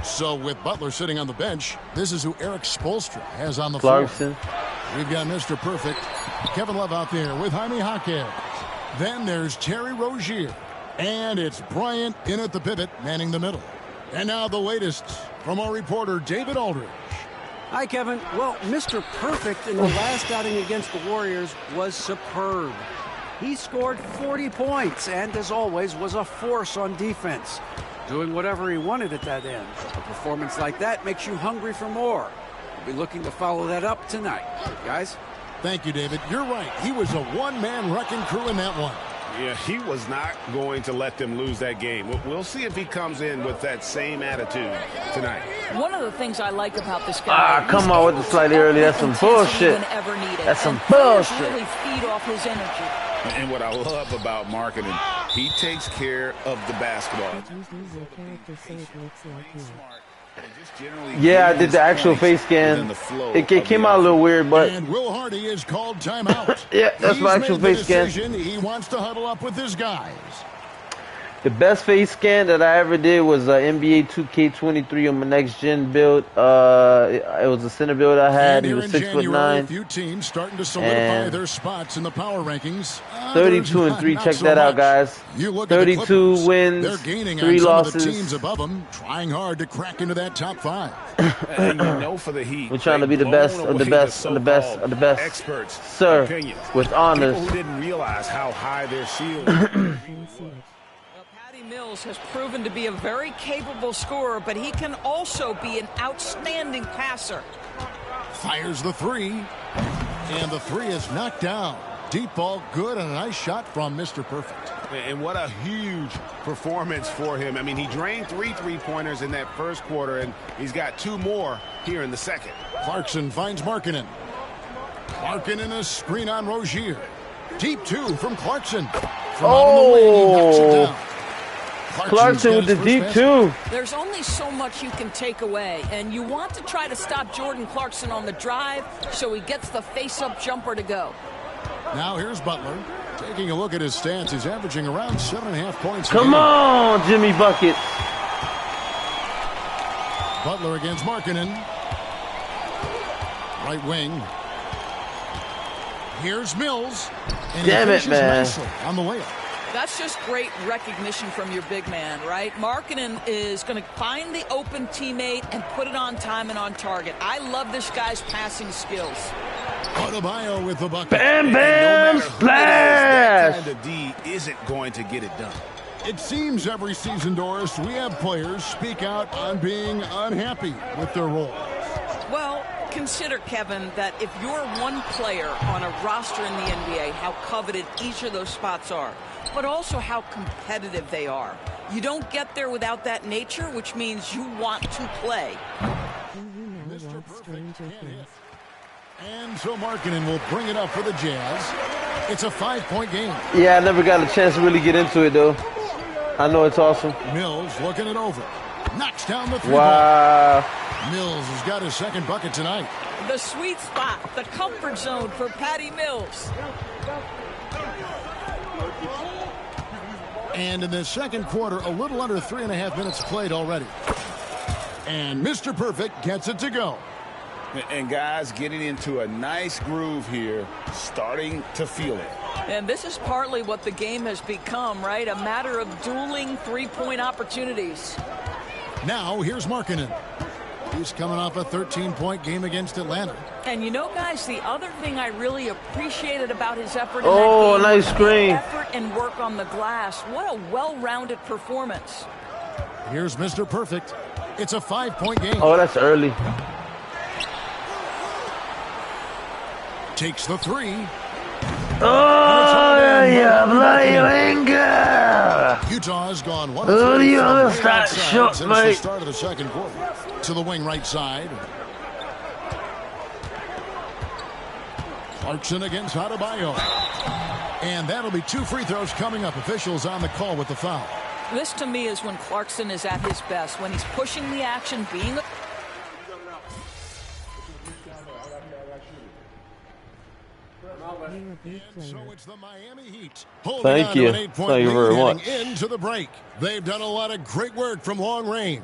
So with Butler sitting on the bench, this is who Eric Spoelstra has on the Clarkson. floor. We've got Mr. Perfect, Kevin Love out there with Jaime Jaquez. Then there's Terry Rozier. And it's Bryant in at the pivot, manning the middle. And now the latest from our reporter, David Aldridge. Hi, Kevin. Well, Mr. Perfect in the last outing against the Warriors was superb. He scored 40 points and, as always, was a force on defense, doing whatever he wanted at that end. A performance like that makes you hungry for more. We'll be looking to follow that up tonight. Guys? Thank you, David. You're right. He was a one-man wrecking crew in that one. Yeah, he was not going to let them lose that game. We'll see if he comes in with that same attitude tonight. One of the things I like about this guy. Come on with the slightly early. That's some bullshit. That's some bullshit. Really feed off his energy. And what I love about marketing, he takes care of the basketball. Yeah, I did the actual face scan. It came out a little weird, but And Will Hardy is called timeout. yeah, that's my actual face scan. He wants to huddle up with his guys. The best face scan that I ever did was NBA 2K23 on my next gen build. It was a center build I had. And He here was in 6'9". January, a few teams starting to solidify And their spots in the power rankings. 32-3. Check so that out, much. guys. You look at the 32 Clippers, wins, they're gaining 3 on some losses. of the teams above them, trying hard to crack into that top 5. And you know, for the Heat, We're trying to be the best of the best of the best of the best. Experts, Sir, opinions. with honors. People who didn't realize how high their ceiling. Mills has proven to be a very capable scorer, but he can also be an outstanding passer. Fires the 3, and the 3 is knocked down. Deep ball, good, and a nice shot from Mr. Perfect. And what a huge performance for him. I mean, he drained 3 3-pointers in that first quarter, and he's got 2 more here in the second. Clarkson finds Markkanen. Markkanen a screen on Rozier. Deep 2 from Clarkson. From out of the wing, he knocks it down. Clarkson with the deep 2. There's only so much you can take away, and you want to try to stop Jordan Clarkson on the drive so he gets the face-up jumper to go. Now here's Butler. Taking a look at his stats, he's averaging around 7.5 points. Come on, Jimmy Buckets. Butler against Markkanen. Right wing. Here's Mills. And Damn he it, finishes man. nicely on the layup. That's just great recognition from your big man, right? Markkanen is going to find the open teammate and put it on time and on target. I love this guy's passing skills. Adebayo with the bucket. Bam, bam, no splash! that kind of D isn't going to get it done. It seems every season, Doris, we have players speak out on being unhappy with their role. Well, consider, Kevin, that if you're one player on a roster in the NBA, how coveted each of those spots are, but also how competitive they are. You don't get there without that nature, which means you want to play. Mr. Perfect can't hit. And so Markkanen will bring it up for the Jazz. It's a 5-point game. Yeah, I never got a chance to really get into it, though. I know it's awesome. Mills looking it over. Knocks down the three. Wow. Mills has got his second bucket tonight. The sweet spot, the comfort zone for Patty Mills. And in the second quarter, a little under 3.5 minutes played already. And Mr. Perfect gets it to go. And guys getting into a nice groove here, starting to feel it. And this is partly what the game has become, right? A matter of dueling three-point opportunities. Now, here's Markkanen. He's coming off a 13-point game against Atlanta. And you know, guys, the other thing I really appreciated about his effort in Oh, that game nice was screen. the effort and work on the glass. What a well-rounded performance. Here's Mr. Perfect. It's a 5-point game. Oh, that's early. Takes the three. Oh, yeah, Blanca. Utah's gone 1 Who do you from start shot, since mate? the start of the second quarter. To the wing right side. Clarkson against Adebayo. And that'll be 2 free throws coming up. Officials on the call with the foul. This, to me, is when Clarkson is at his best, when he's pushing the action, being a... So it's the Miami Heat. Thank you. Thank you very much. Into the break. They've done a lot of great work from long range.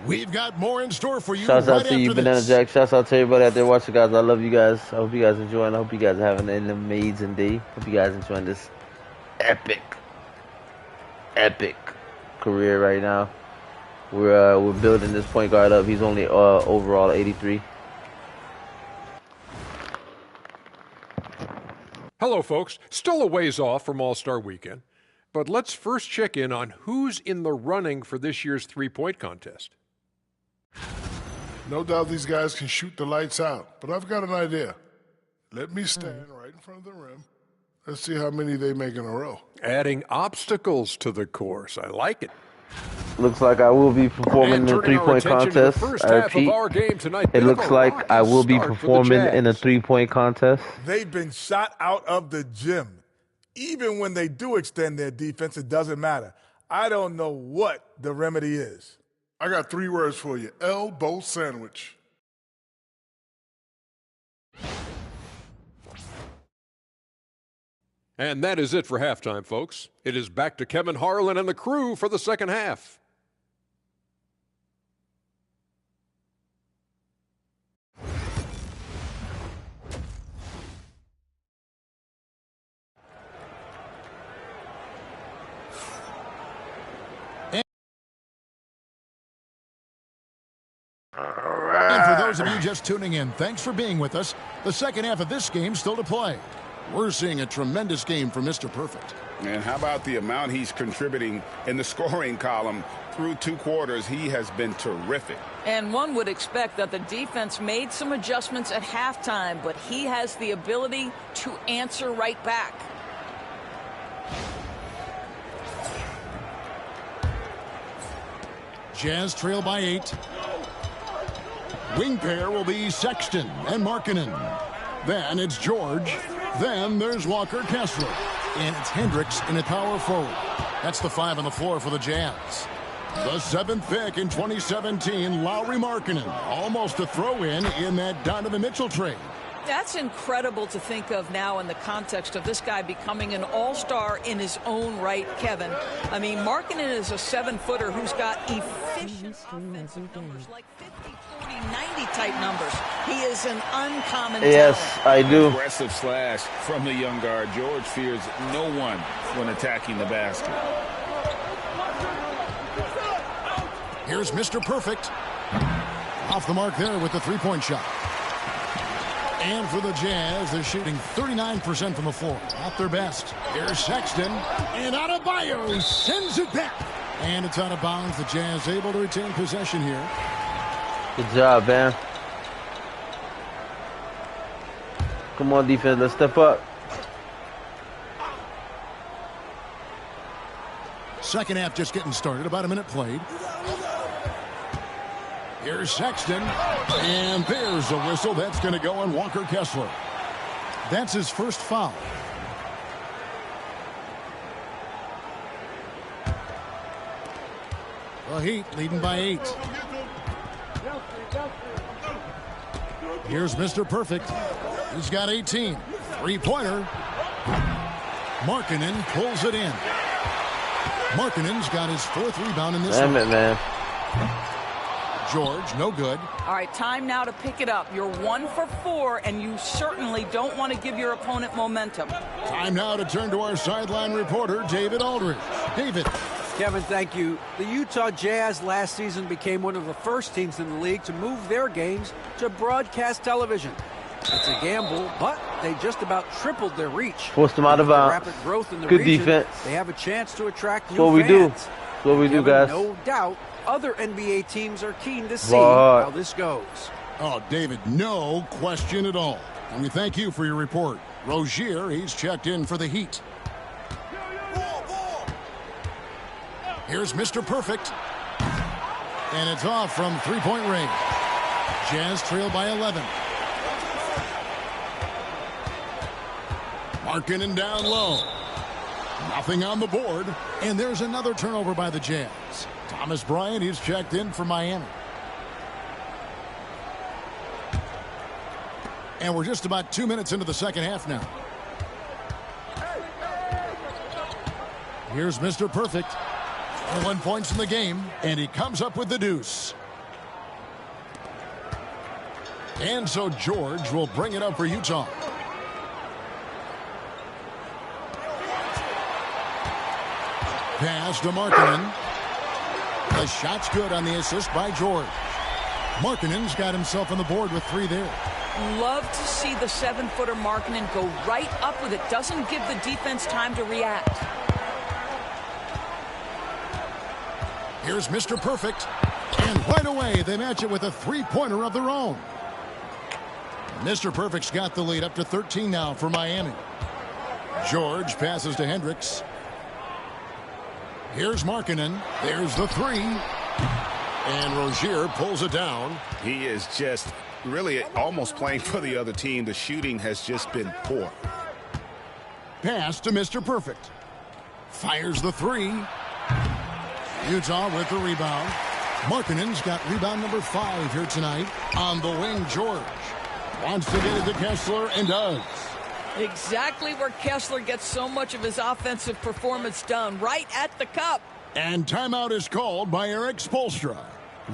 We've got more in store for you. Shouts right out to you, after Banana this. Jack. Shouts out to everybody out there watching, guys. I love you guys. I hope you guys enjoying. I hope you guys are having an amazing day. Hope you guys enjoying this epic career right now. We're building this point guard up. He's only overall 83. Hello, folks. Still a ways off from All-Star Weekend, but let's first check in on who's in the running for this year's three-point contest. No doubt these guys can shoot the lights out, but I've got an idea. Let me stand right in front of the rim. Let's see how many they make in a row. Adding obstacles to the course. I like it. Looks like I will be performing in a three-point contest. I repeat, it looks like I will be performing in a three-point contest. They've been shot out of the gym. Even when they do extend their defense, it doesn't matter. I don't know what the remedy is. I got 3 words for you. Elbow sandwich. And that is it for halftime, folks. It is back to Kevin Harlan and the crew for the second half. And for those of you just tuning in, thanks for being with us. The second half of this game still to play. We're seeing a tremendous game from Mr. Perfect. And how about the amount he's contributing in the scoring column through 2 quarters? He has been terrific. And one would expect that the defense made some adjustments at halftime, but he has the ability to answer right back. Jazz trail by 8. Wing pair will be Sexton and Markkanen. Then it's George. Then there's Walker Kessler. And it's Hendricks in a power forward. That's the 5 on the floor for the Jazz. The 7th pick in 2017, Lauri Markkanen. Almost a throw-in that Donovan Mitchell trade. That's incredible to think of now in the context of this guy becoming an all-star in his own right, Kevin. I mean, Markkanen is a 7-footer who's got efficient offensive numbers like 50, 40, 90 90-type numbers. He is an uncommon Yes, talent. I do. Aggressive slash from the young guard. George fears no one when attacking the basket. Here's Mr. Perfect. Off the mark there with the three-point shot. And for the Jazz, they're shooting 39% from the floor. Not their best. Here's Sexton. And Adebayo sends it back. And it's out of bounds. The Jazz able to retain possession here. Good job, man. Come on, defense. Let's step up. Second half just getting started. About a minute played. Here's Sexton. And there's a whistle. That's going to go on Walker Kessler. That's his first foul. The Heat leading by 8. Here's Mr. Perfect. He's got 18. Three-pointer. Markkanen pulls it in. Markkanen's got his 4th rebound in this one. Damn it, man. George, no good. All right, time now to pick it up. You're 1 for 4, and you certainly don't want to give your opponent momentum. Time now to turn to our sideline reporter, David Aldridge. David. Kevin, thank you. The Utah Jazz last season became one of the first teams in the league to move their games to broadcast television. It's a gamble, but they just about tripled their reach. Forced them out of bounds. Rapid growth in the Good region, defense. They have a chance to attract new That's what we do. fans. That's what we do, guys. No doubt, other NBA teams are keen to see Lord. how this goes. Oh, David, no question at all. And we thank you for your report. Rozier, he's checked in for the Heat. Here's Mr. Perfect. And it's off from three-point range. Jazz trail by 11. Markkanen down low. Nothing on the board. And there's another turnover by the Jazz. Thomas Bryant, he's checked in for Miami. And we're just about 2 minutes into the second half now. Here's Mr. Perfect. 1 points in the game, and he comes up with the deuce. And so George will bring it up for Utah. Pass to Markkanen. The shot's good on the assist by George. Markkanen's got himself on the board with 3 there. Love to see the 7-footer Markkanen go right up with it. Doesn't give the defense time to react. Here's Mr. Perfect. And right away, they match it with a three-pointer of their own. Mr. Perfect's got the lead up to 13 now for Miami. George passes to Hendricks. Here's Markkanen. There's the 3. And Rozier pulls it down. He is just really almost playing for the other team. The shooting has just been poor. Pass to Mr. Perfect. Fires the 3. Utah with the rebound. Markkanen's got rebound number 5 here tonight. On the wing, George wants to get it to Kessler and does. Exactly where Kessler gets so much of his offensive performance done, right at the cup. And timeout is called by Eric Spoelstra.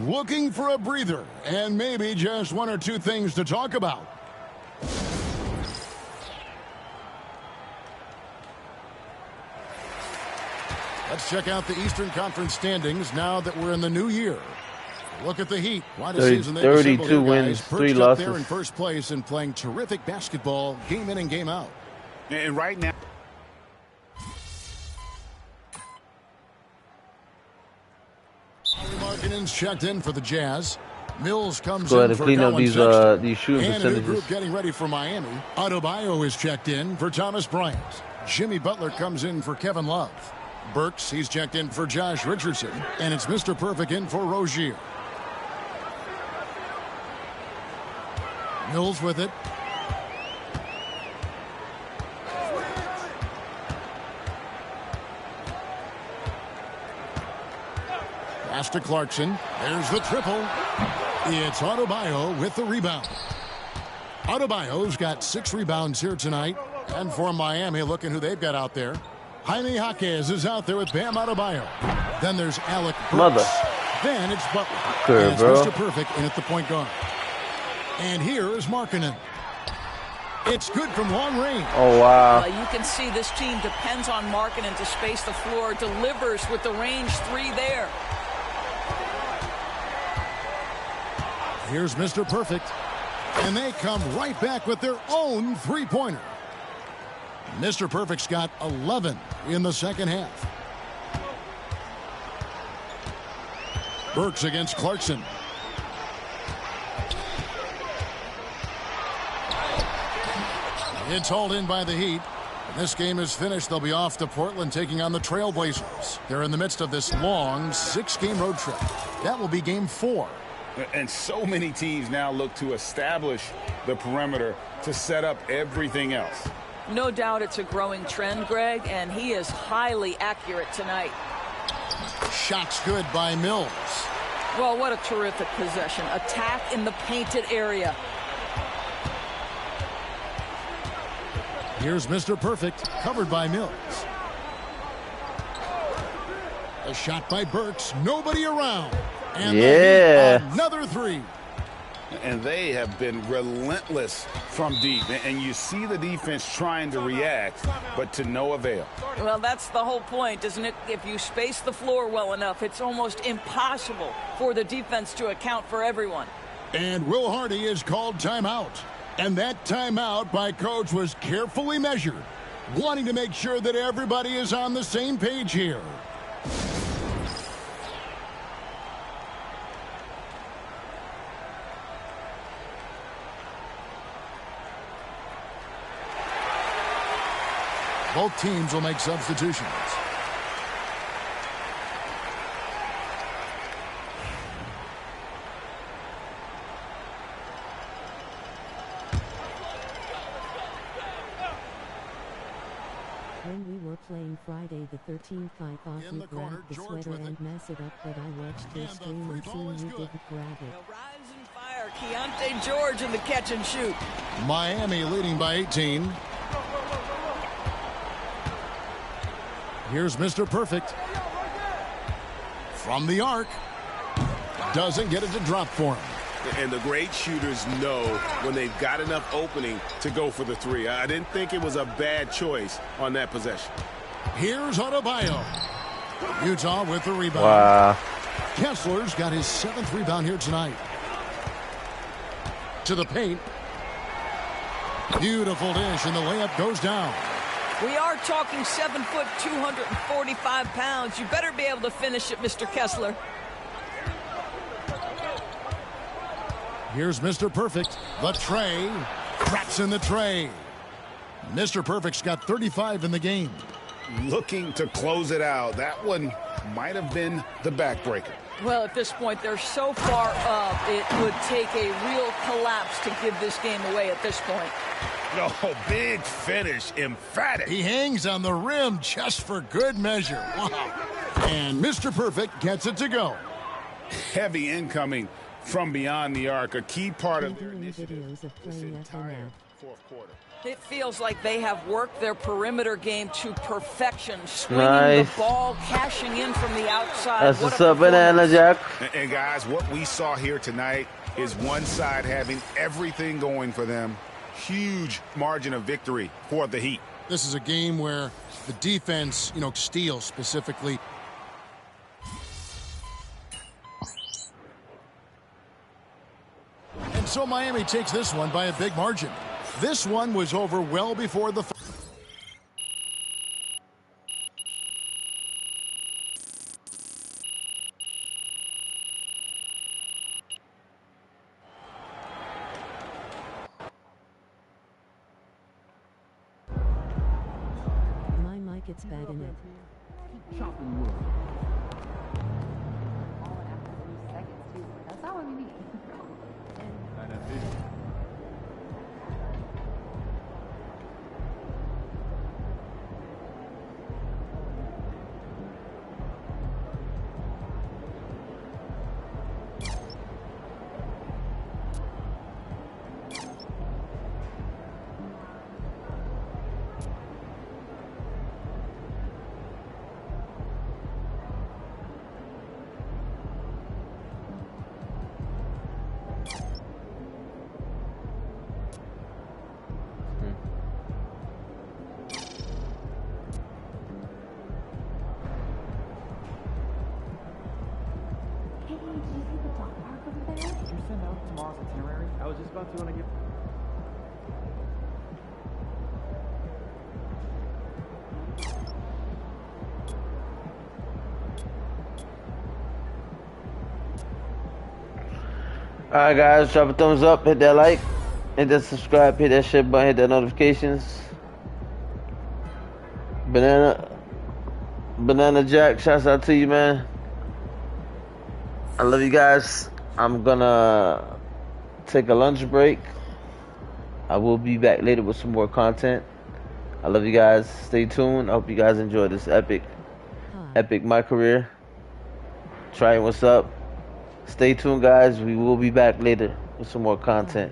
Looking for a breather and maybe just 1 or 2 things to talk about. Let's check out the Eastern Conference standings now that we're in the new year. Look at the Heat. Quite a season they've 32 wins, 3 losses. There in first place and playing terrific basketball game in and game out. And right now, Markkanen's checked in for the Jazz. Mills comes Go ahead in and for clean up Collin these shooting and a new percentages. group getting ready for Miami. Adebayo is checked in for Thomas Bryant. Jimmy Butler comes in for Kevin Love. Burks, he's checked in for Josh Richardson. And it's Mr. Perfect in for Rozier. Mills with it. Pass to Clarkson. There's the triple. It's Adebayo with the rebound. Adebayo's got 6 rebounds here tonight. And for Miami, looking who they've got out there. Jaime Jaquez is out there with Bam Adebayo. Then there's Alec Burks. Mother. Then it's Butler. Good, and it's bro. Mr. Perfect in at the point guard. And here is Markkanen. It's good from long range. Oh, wow. You can see this team depends on Markkanen to space the floor, delivers with the range 3 there. Here's Mr. Perfect. And they come right back with their own three-pointer. Mr. Perfect's got 11 in the second half. Burks against Clarkson. It's hauled in by the Heat. When this game is finished, they'll be off to Portland taking on the Trailblazers. They're in the midst of this long 6-game road trip. That will be game 4. And so many teams now look to establish the perimeter to set up everything else. No doubt it's a growing trend, Greg, and he is highly accurate tonight. Shot's good by Mills. Well, what a terrific possession. Attack in the painted area. Here's Mr. Perfect, covered by Mills. A shot by Burks, nobody around. And another three. And they have been relentless from deep. And you see the defense trying to react, but to no avail. Well, that's the whole point, isn't it? If you space the floor well enough, it's almost impossible for the defense to account for everyone. And Will Hardy is called timeout. And that timeout by Coach was carefully measured, wanting to make sure that everybody is on the same page here. Both teams will make substitutions. When we were playing Friday the 13th, I thought you grabbed the sweater and mess it up, but I watched your stream and seen you didn't grab it. Rise and fire. Keontae George in the catch and shoot. Miami leading by 18. Here's Mr. Perfect. From the arc. Doesn't get it to drop for him. And the great shooters know when they've got enough opening to go for the three. I didn't think it was a bad choice on that possession. Here's Adebayo. Utah with the rebound. Wow. Kessler's got his 7th rebound here tonight. To the paint. Beautiful dish, and the layup goes down. We are talking 7 foot, 245 pounds. You better be able to finish it, Mr. Kessler. Here's Mr. Perfect. The tray. Traps in the tray. Mr. Perfect's got 35 in the game. Looking to close it out. That one might have been the backbreaker. Well, at this point, they're so far up, it would take a real collapse to give this game away at this point. No, big finish, emphatic. He hangs on the rim just for good measure. Wow. And Mr. Perfect gets it to go. Heavy incoming from beyond the arc, a key part of their Videos of playing entire fourth quarter. It feels like they have worked their perimeter game to perfection, swinging Nice. the ball, cashing in from the outside. That's What what's a up, Banana Jack. And guys, what we saw here tonight is one side having everything going for them. Huge margin of victory for the Heat. This is a game where the defense, steals specifically. And so Miami takes this one by a big margin. This one was over well before the... My mic, it's bad in it. Keep chopping wood. That's not what we need. send out tomorrow's itinerary? I was just about to when I get. Alright guys, drop a thumbs up, hit that like, hit that subscribe, hit that share button, hit that notifications. Banana Jack, shouts out to you, man. I love you guys. I'm gonna take a lunch break. I will be back later with some more content. I love you guys. Stay tuned. I hope you guys enjoy this epic MyCareer. Try what's up. Stay tuned, guys. We will be back later with some more content.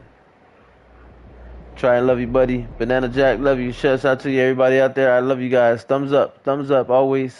Try and love you, buddy. Banana Jack, love you. Shouts out to you, everybody out there. I love you guys. Thumbs up always.